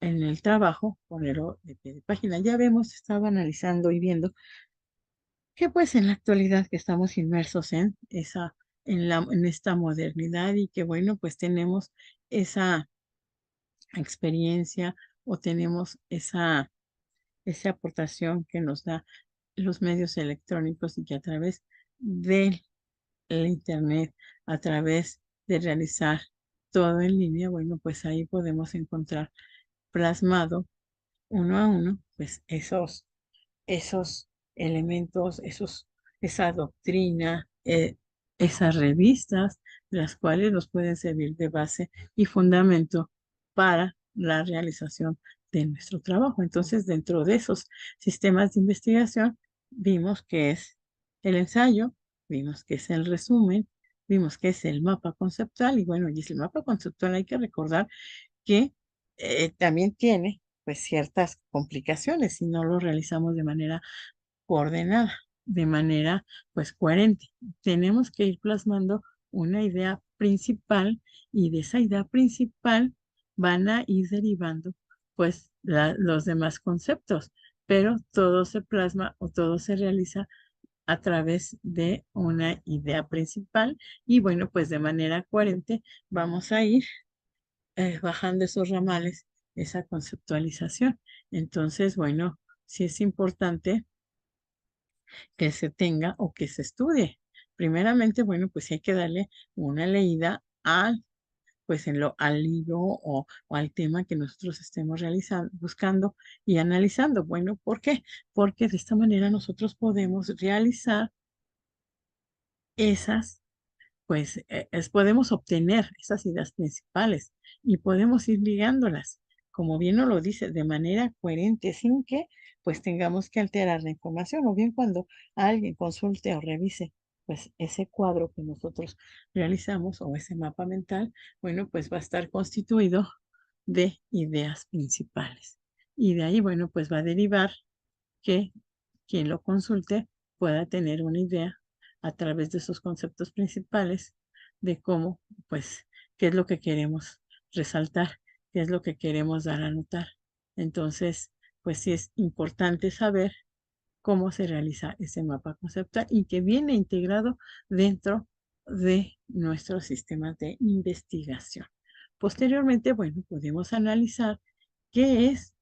en el trabajo ponerlo de pie de página. Ya vemos, estaba analizando y viendo que pues en la actualidad que estamos inmersos en en esta modernidad y que bueno, pues tenemos esa experiencia o tenemos esa aportación que nos da los medios electrónicos y que a través del internet, a través de realizar todo en línea, bueno, pues ahí podemos encontrar plasmado uno a uno, pues esos elementos, esa doctrina, esas revistas, las cuales nos pueden servir de base y fundamento para la realización de nuestro trabajo. Entonces, dentro de esos sistemas de investigación, vimos que es el ensayo, vimos que es el resumen, vimos que es el mapa conceptual y bueno, y es el mapa conceptual hay que recordar que también tiene pues ciertas complicaciones si no lo realizamos de manera coordenada, de manera pues coherente. Tenemos que ir plasmando una idea principal y de esa idea principal van a ir derivando pues los demás conceptos, pero todo se plasma o todo se realiza a través de una idea principal y bueno, pues de manera coherente vamos a ir bajando esos ramales, esa conceptualización. Entonces, bueno, sí es importante que se tenga o que se estudie. Primeramente, bueno, pues hay que darle una leída al, pues al libro o al tema que nosotros estemos realizando, buscando y analizando. Bueno, ¿por qué? Porque de esta manera nosotros podemos realizar esas pues podemos obtener esas ideas principales y podemos ir ligándolas, como bien nos lo dice, de manera coherente, sin que pues tengamos que alterar la información, o bien cuando alguien consulte o revise pues ese cuadro que nosotros realizamos o ese mapa mental, bueno, pues va a estar constituido de ideas principales. Y de ahí, bueno, pues va a derivar que quien lo consulte pueda tener una idea a través de esos conceptos principales de cómo, pues, qué es lo que queremos resaltar, qué es lo que queremos dar a notar. Entonces, pues sí es importante saber cómo se realiza ese mapa conceptual y que viene integrado dentro de nuestros sistemas de investigación. Posteriormente, bueno, podemos analizar qué es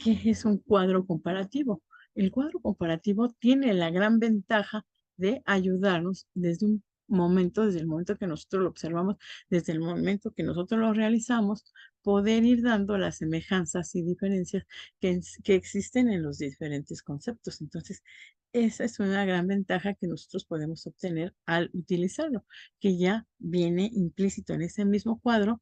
¿qué es un cuadro comparativo? El cuadro comparativo tiene la gran ventaja de ayudarnos desde el momento que nosotros lo observamos, desde el momento que nosotros lo realizamos, poder ir dando las semejanzas y diferencias que existen en los diferentes conceptos. Entonces, esa es una gran ventaja que nosotros podemos obtener al utilizarlo, que ya viene implícito en ese mismo cuadro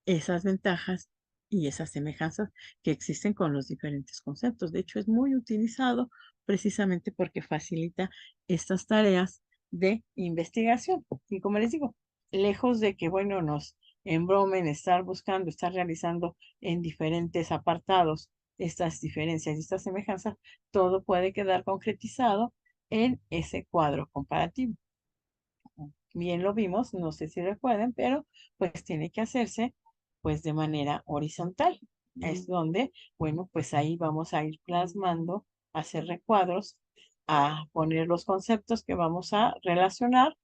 esas ventajas y esas semejanzas que existen con los diferentes conceptos. De hecho, es muy utilizado precisamente porque facilita estas tareas de investigación. Y como les digo, lejos de que, bueno, nos embromen estar buscando, estar realizando en diferentes apartados estas diferencias y estas semejanzas, todo puede quedar concretizado en ese cuadro comparativo. Bien lo vimos, no sé si recuerden, pero pues tiene que hacerse pues de manera horizontal. Es donde, bueno, pues ahí vamos a ir plasmando, hacer recuadros, a poner los conceptos que vamos a relacionar,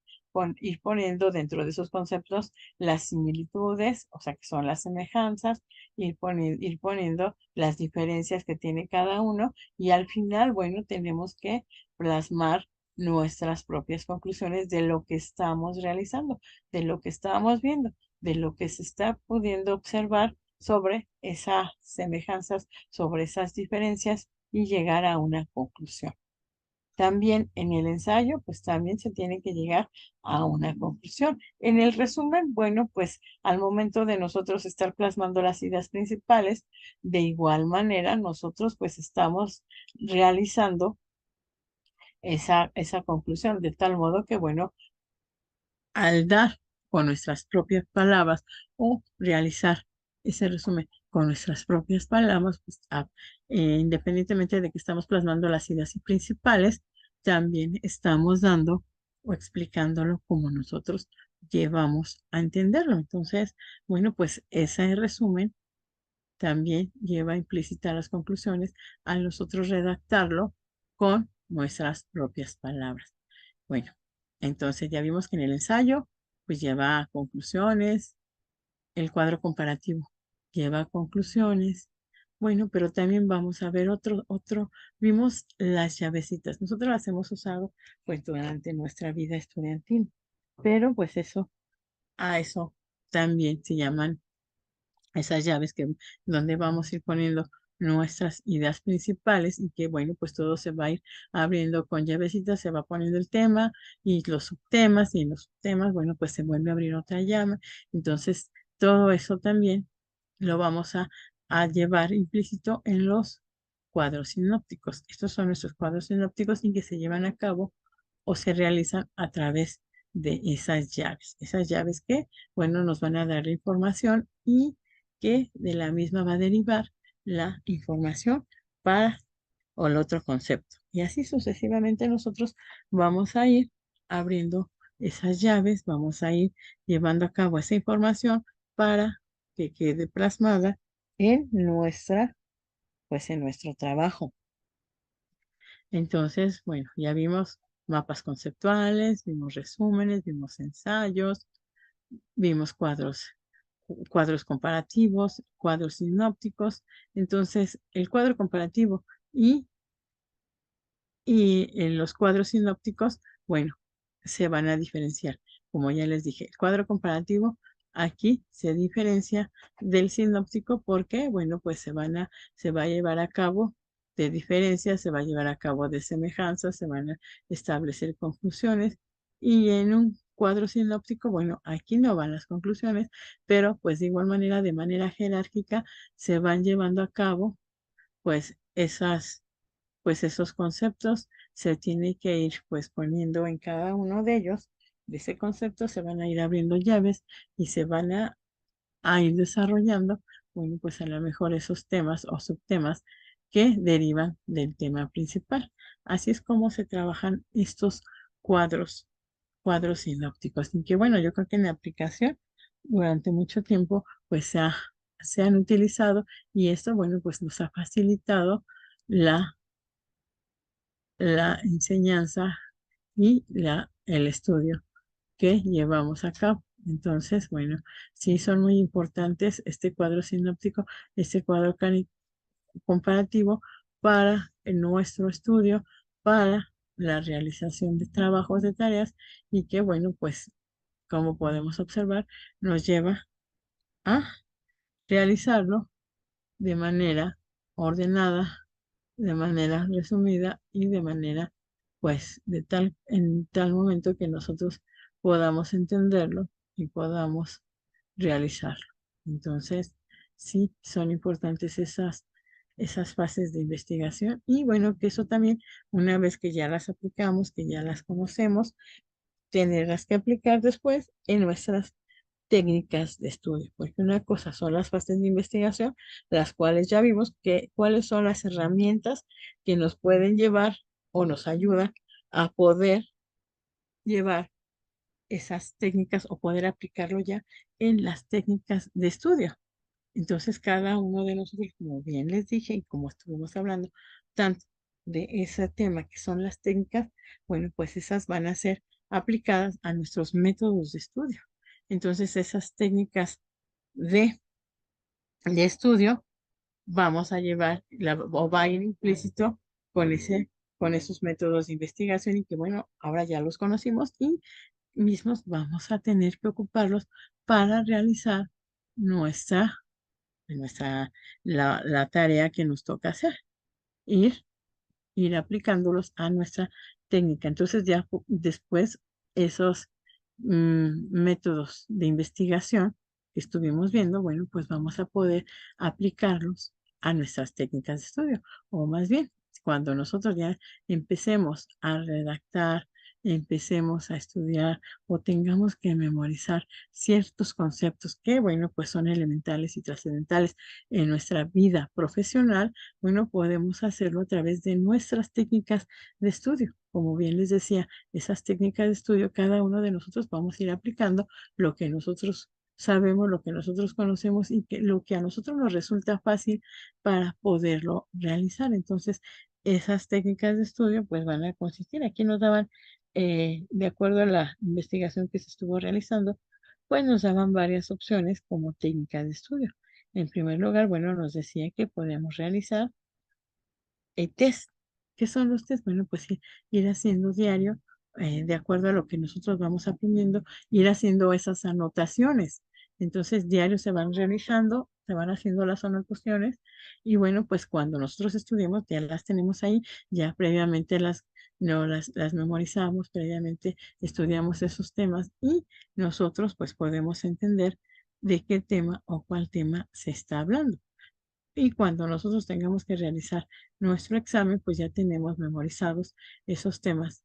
ir poniendo dentro de esos conceptos las similitudes, o sea, que son las semejanzas, ir poniendo las diferencias que tiene cada uno y al final, bueno, tenemos que plasmar nuestras propias conclusiones de lo que estamos realizando, de lo que estamos viendo, de lo que se está pudiendo observar sobre esas semejanzas, sobre esas diferencias y llegar a una conclusión. También en el ensayo, pues también se tiene que llegar a una conclusión. En el resumen, bueno, pues al momento de nosotros estar plasmando las ideas principales, de igual manera nosotros pues estamos realizando esa conclusión, de tal modo que, bueno, al dar con nuestras propias palabras o realizar ese resumen con nuestras propias palabras, pues, independientemente de que estamos plasmando las ideas principales, también estamos dando o explicándolo como nosotros llevamos a entenderlo. Entonces, bueno, pues ese resumen también lleva implícita las conclusiones a nosotros redactarlo con nuestras propias palabras. Bueno, entonces ya vimos que en el ensayo pues lleva a conclusiones, el cuadro comparativo lleva a conclusiones. Bueno, pero también vamos a ver vimos las llavecitas. Nosotros las hemos usado pues durante nuestra vida estudiantil, pero pues a eso también se llaman esas llaves donde vamos a ir poniendo nuestras ideas principales y que bueno, pues todo se va a ir abriendo con llavecitas, se va poniendo el tema y los subtemas y en los subtemas, bueno, pues se vuelve a abrir otra llave. Entonces, todo eso también lo vamos a llevar implícito en los cuadros sinópticos. Estos son nuestros cuadros sinópticos y que se llevan a cabo o se realizan a través de esas llaves. Esas llaves que, bueno, nos van a dar la información y que de la misma va a derivar la información para o el otro concepto. Y así sucesivamente nosotros vamos a ir abriendo esas llaves, vamos a ir llevando a cabo esa información para que quede plasmada en pues en nuestro trabajo. Entonces, bueno, ya vimos mapas conceptuales, vimos resúmenes, vimos ensayos, vimos cuadros comparativos, cuadros sinópticos. Entonces, el cuadro comparativo y en los cuadros sinópticos, bueno, se van a diferenciar. Como ya les dije, el cuadro comparativo aquí se diferencia del sinóptico porque, bueno, pues se va a llevar a cabo de diferencias, se va a llevar a cabo de semejanzas, se van a establecer conclusiones y en un cuadro sinóptico, bueno, aquí no van las conclusiones, pero pues de igual manera, de manera jerárquica, se van llevando a cabo pues esos conceptos se tiene que ir pues poniendo en cada uno de ellos. De ese concepto se van a ir abriendo llaves y se van a ir desarrollando, bueno, pues a lo mejor esos temas o subtemas que derivan del tema principal. Así es como se trabajan estos cuadros, cuadros sinópticos. Y que bueno, yo creo que en la aplicación durante mucho tiempo pues se han utilizado y esto, bueno, pues nos ha facilitado la enseñanza y el estudio que llevamos a cabo. Entonces, bueno, sí son muy importantes este cuadro sinóptico, este cuadro comparativo para nuestro estudio, para la realización de trabajos, de tareas y que, bueno, pues como podemos observar, nos lleva a realizarlo de manera ordenada, de manera resumida y de manera, pues, en tal momento que nosotros podamos entenderlo y podamos realizarlo. Entonces, sí, son importantes esas fases de investigación y bueno, que eso también, una vez que ya las aplicamos, que ya las conocemos, tenerlas que aplicar después en nuestras técnicas de estudio, porque una cosa son las fases de investigación, las cuales ya vimos que cuáles son las herramientas que nos pueden llevar o nos ayudan a poder llevar esas técnicas o poder aplicarlo ya en las técnicas de estudio. Entonces, cada uno de nosotros, como bien les dije y como estuvimos hablando, tanto de ese tema que son las técnicas, bueno, pues esas van a ser aplicadas a nuestros métodos de estudio. Entonces, esas técnicas de, de estudio vamos a llevar, o va a ir implícito con con esos métodos de investigación y que, bueno, ahora ya los conocimos y mismos vamos a tener que ocuparlos para realizar nuestra la tarea que nos toca hacer, ir, ir aplicándolos a nuestra técnica. Entonces ya después esos métodos de investigación que estuvimos viendo, bueno, pues vamos a poder aplicarlos a nuestras técnicas de estudio. O más bien, cuando nosotros ya empecemos a redactar, empecemos a estudiar o tengamos que memorizar ciertos conceptos que, bueno, pues son elementales y trascendentales en nuestra vida profesional, bueno, podemos hacerlo a través de nuestras técnicas de estudio. Como bien les decía, esas técnicas de estudio, cada uno de nosotros vamos a ir aplicando lo que nosotros sabemos, lo que nosotros conocemos y lo que a nosotros nos resulta fácil para poderlo realizar. Entonces, esas técnicas de estudio pues van a consistir, aquí nos daban, de acuerdo a la investigación que se estuvo realizando, pues nos daban varias opciones como técnicas de estudio. En primer lugar, bueno, nos decía que podemos realizar test. ¿Qué son los test? Bueno, pues ir haciendo diario, de acuerdo a lo que nosotros vamos aprendiendo, ir haciendo esas anotaciones. Entonces, diario se van realizando, se van haciendo las anotaciones y bueno, pues cuando nosotros estudiamos ya las tenemos ahí, ya previamente no, las memorizamos, previamente estudiamos esos temas y nosotros pues podemos entender de qué tema o cuál tema se está hablando. Y cuando nosotros tengamos que realizar nuestro examen, pues ya tenemos memorizados esos temas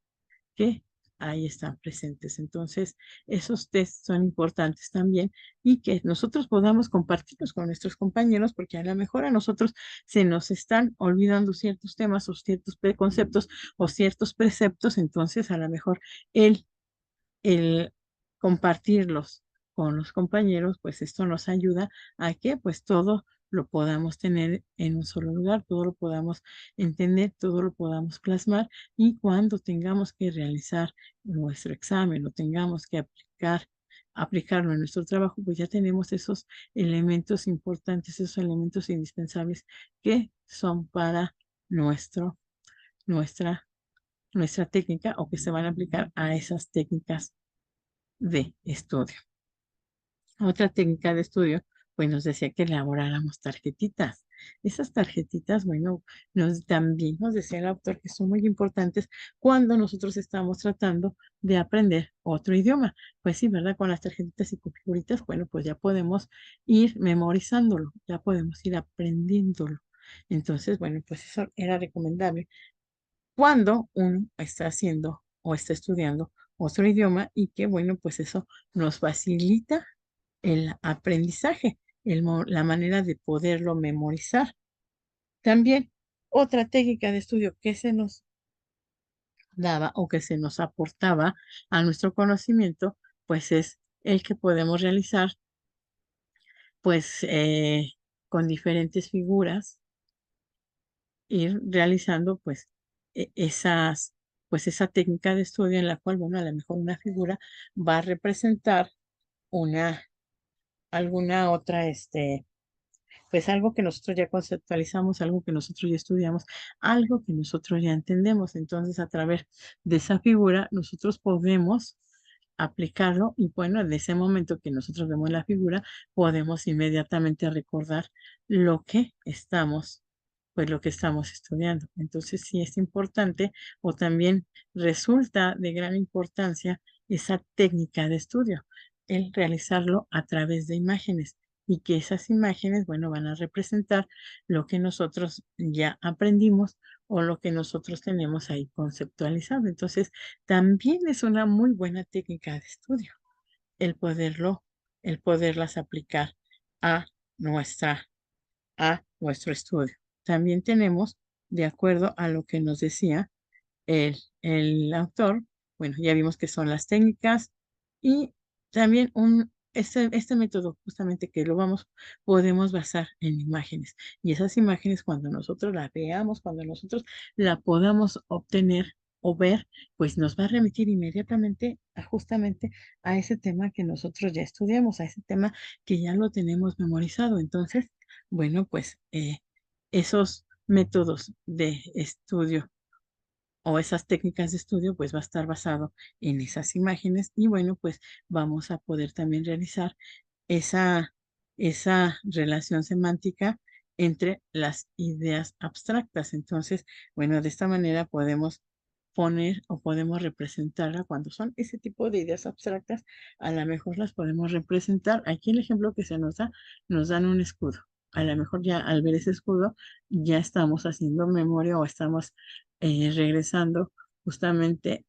que ahí están presentes. Entonces, esos tests son importantes también y que nosotros podamos compartirlos con nuestros compañeros, porque a lo mejor a nosotros se nos están olvidando ciertos temas o ciertos preconceptos o ciertos preceptos, entonces a lo mejor el el compartirlos con los compañeros, pues esto nos ayuda a que pues todo lo podamos tener en un solo lugar, todo lo podamos entender, todo lo podamos plasmar y cuando tengamos que realizar nuestro examen o tengamos que aplicarlo en nuestro trabajo, pues ya tenemos esos elementos importantes, esos elementos indispensables que son para nuestro, nuestra, nuestra técnica o que se van a aplicar a esas técnicas de estudio. Otra técnica de estudio, pues nos decía que elaboráramos tarjetitas. Esas tarjetitas, bueno, también nos decía el autor que son muy importantes cuando nosotros estamos tratando de aprender otro idioma. Pues sí, ¿verdad? Con las tarjetitas y figuritas, bueno, pues ya podemos ir memorizándolo, ya podemos ir aprendiéndolo. Entonces, bueno, pues eso era recomendable cuando uno está haciendo o está estudiando otro idioma y que, bueno, pues eso nos facilita el aprendizaje, la manera de poderlo memorizar. También otra técnica de estudio que se nos daba o que se nos aportaba a nuestro conocimiento, pues es el que podemos realizar, pues con diferentes figuras ir realizando pues esa técnica de estudio en la cual, bueno, a lo mejor una figura va a representar una, alguna otra, pues algo que nosotros ya conceptualizamos, algo que nosotros ya estudiamos, algo que nosotros ya entendemos. Entonces, a través de esa figura, nosotros podemos aplicarlo y bueno, en ese momento que nosotros vemos la figura, podemos inmediatamente recordar lo que estamos, pues lo que estamos estudiando. Entonces, sí es importante o también resulta de gran importancia esa técnica de estudio, el realizarlo a través de imágenes y que esas imágenes, bueno, van a representar lo que nosotros ya aprendimos o lo que nosotros tenemos ahí conceptualizado. Entonces, también es una muy buena técnica de estudio el poderlo, el poderlas aplicar a nuestra, a nuestro estudio. También tenemos, de acuerdo a lo que nos decía el autor, bueno, ya vimos que son las técnicas y también este método justamente que podemos basar en imágenes. Y esas imágenes cuando nosotros las veamos, cuando nosotros la podamos obtener o ver, pues nos va a remitir inmediatamente justamente a ese tema que nosotros ya estudiamos, a ese tema que ya lo tenemos memorizado. Entonces, bueno, pues esos métodos de estudio o esas técnicas de estudio, pues va a estar basado en esas imágenes y bueno, pues vamos a poder también realizar esa, esa relación semántica entre las ideas abstractas. Entonces, bueno, de esta manera podemos poner o podemos representarla cuando son ese tipo de ideas abstractas, a lo mejor las podemos representar. Aquí el ejemplo que se nos da, nos dan un escudo. A lo mejor ya al ver ese escudo ya estamos haciendo memoria o estamos regresando justamente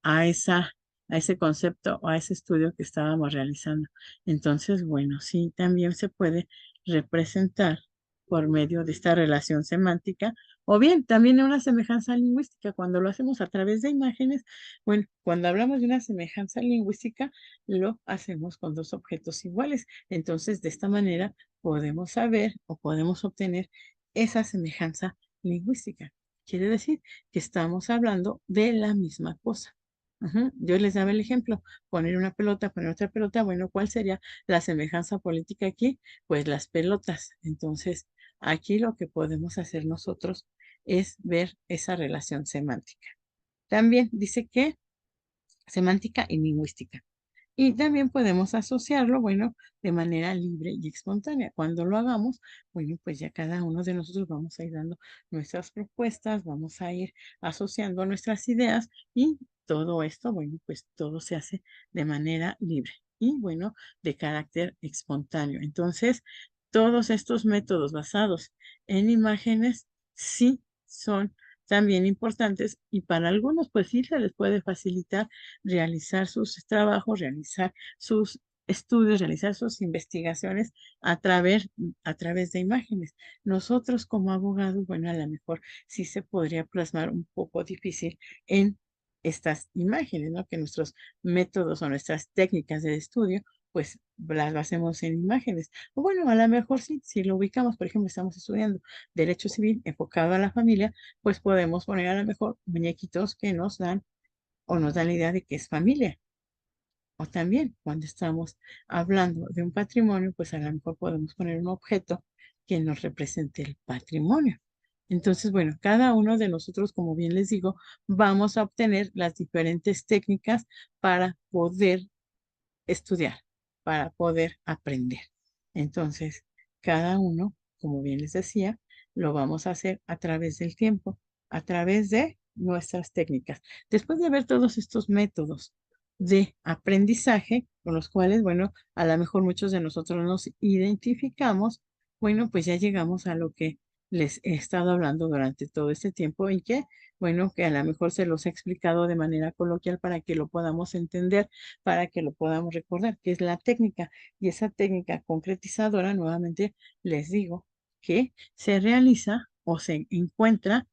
a a ese concepto o a ese estudio que estábamos realizando. Entonces, bueno, sí, también se puede representar por medio de esta relación semántica o bien también una semejanza lingüística. Cuando lo hacemos a través de imágenes, bueno, cuando hablamos de una semejanza lingüística, lo hacemos con dos objetos iguales. Entonces, de esta manera podemos saber o podemos obtener esa semejanza lingüística. Quiere decir que estamos hablando de la misma cosa. Ujú. Yo les daba el ejemplo, poner una pelota, poner otra pelota, bueno, ¿cuál sería la semejanza política aquí? Pues las pelotas. Entonces, aquí lo que podemos hacer nosotros es ver esa relación semántica. También dice que semántica y lingüística. Y también podemos asociarlo, bueno, de manera libre y espontánea. Cuando lo hagamos, bueno, pues ya cada uno de nosotros vamos a ir dando nuestras propuestas, vamos a ir asociando nuestras ideas y todo esto, bueno, pues todo se hace de manera libre y, bueno, de carácter espontáneo. Entonces, todos estos métodos basados en imágenes sí son también importantes y para algunos pues sí se les puede facilitar realizar sus trabajos, realizar sus estudios, realizar sus investigaciones a través de imágenes. Nosotros como abogados, bueno, a lo mejor sí se podría plasmar un poco difícil en estas imágenes, ¿no? Que nuestros métodos o nuestras técnicas de estudio, pues las hacemos en imágenes. O bueno, a lo mejor sí, si lo ubicamos, por ejemplo, estamos estudiando derecho civil enfocado a la familia, pues podemos poner a lo mejor muñequitos que nos dan o nos dan la idea de que es familia. O también cuando estamos hablando de un patrimonio, pues a lo mejor podemos poner un objeto que nos represente el patrimonio. Entonces, bueno, cada uno de nosotros, como bien les digo, vamos a obtener las diferentes técnicas para poder estudiar, para poder aprender. Entonces, cada uno, como bien les decía, lo vamos a hacer a través del tiempo, a través de nuestras técnicas. Después de ver todos estos métodos de aprendizaje con los cuales, bueno, a lo mejor muchos de nosotros nos identificamos, bueno, pues ya llegamos a lo que les he estado hablando durante todo este tiempo y que, bueno, que a lo mejor se los he explicado de manera coloquial para que lo podamos entender, para que lo podamos recordar, que es la técnica. Y esa técnica concretizadora, nuevamente les digo, que se realiza o se encuentra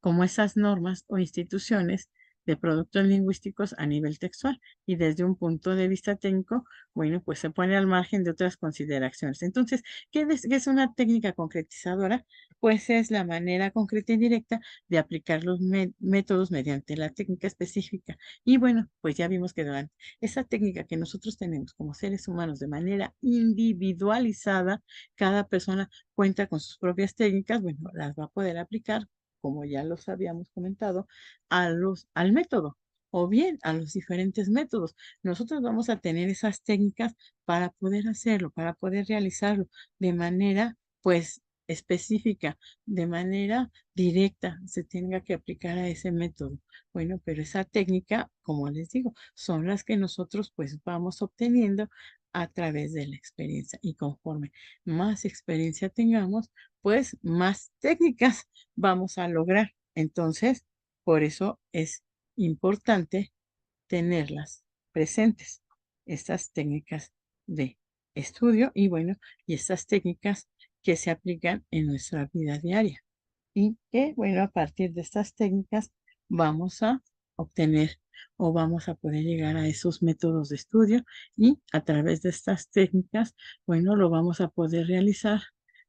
como esas normas o instituciones de productos lingüísticos a nivel textual y desde un punto de vista técnico, bueno, pues se pone al margen de otras consideraciones. Entonces, qué es una técnica concretizadora? Pues es la manera concreta y directa de aplicar los métodos mediante la técnica específica. Y bueno, pues ya vimos que durante esa técnica que nosotros tenemos como seres humanos de manera individualizada, cada persona cuenta con sus propias técnicas, bueno, las va a poder aplicar como ya los habíamos comentado, al método o bien a los diferentes métodos. Nosotros vamos a tener esas técnicas para poder hacerlo, para poder realizarlo de manera, pues, específica, de manera directa, se tenga que aplicar a ese método. Bueno, pero esa técnica, como les digo, son las que nosotros pues vamos obteniendo a través de la experiencia y conforme más experiencia tengamos, pues más técnicas vamos a lograr. Entonces, por eso es importante tenerlas presentes, estas técnicas de estudio y bueno, y estas técnicas que se aplican en nuestra vida diaria. Y que, bueno, a partir de estas técnicas vamos a obtener o vamos a poder llegar a esos métodos de estudio y a través de estas técnicas, bueno, lo vamos a poder realizar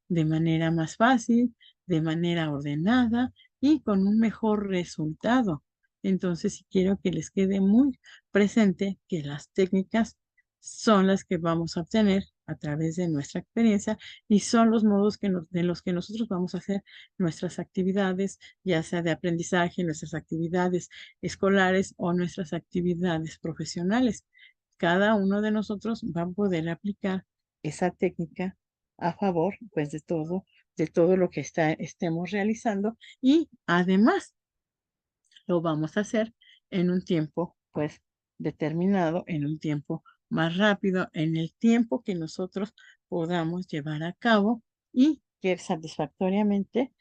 de manera más fácil, de manera ordenada y con un mejor resultado. Entonces, si quiero que les quede muy presente que las técnicas son las que vamos a obtener a través de nuestra experiencia y son los modos de los que nosotros vamos a hacer nuestras actividades, ya sea de aprendizaje, nuestras actividades escolares o nuestras actividades profesionales. Cada uno de nosotros va a poder aplicar esa técnica a favor, pues, de todo lo que estemos realizando y además lo vamos a hacer en un tiempo, pues, determinado, en un tiempo más rápido, en el tiempo que nosotros podamos llevar a cabo y que satisfactoriamente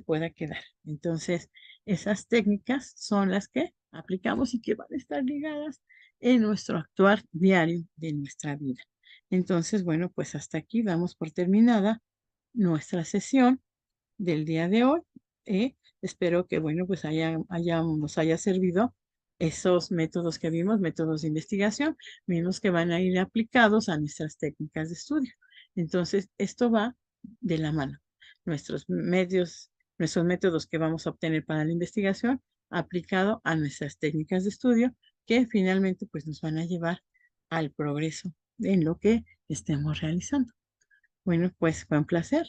pueda quedar. Entonces, esas técnicas son las que aplicamos y que van a estar ligadas en nuestro actuar diario de nuestra vida. Entonces, bueno, pues hasta aquí damos por terminada nuestra sesión del día de hoy. Espero que, bueno, pues nos haya servido esos métodos que vimos, métodos de investigación, mismos que van a ir aplicados a nuestras técnicas de estudio. Entonces, esto va de la mano. Nuestros medios, nuestros métodos que vamos a obtener para la investigación aplicado a nuestras técnicas de estudio que finalmente pues nos van a llevar al progreso en lo que estemos realizando. Bueno, pues fue un placer.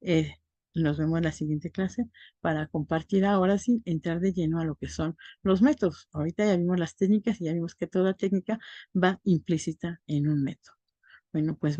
Eh, Nos vemos en la siguiente clase para compartir ahora sí, entrar de lleno a lo que son los métodos. Ahorita ya vimos las técnicas y ya vimos que toda técnica va implícita en un método. Bueno, pues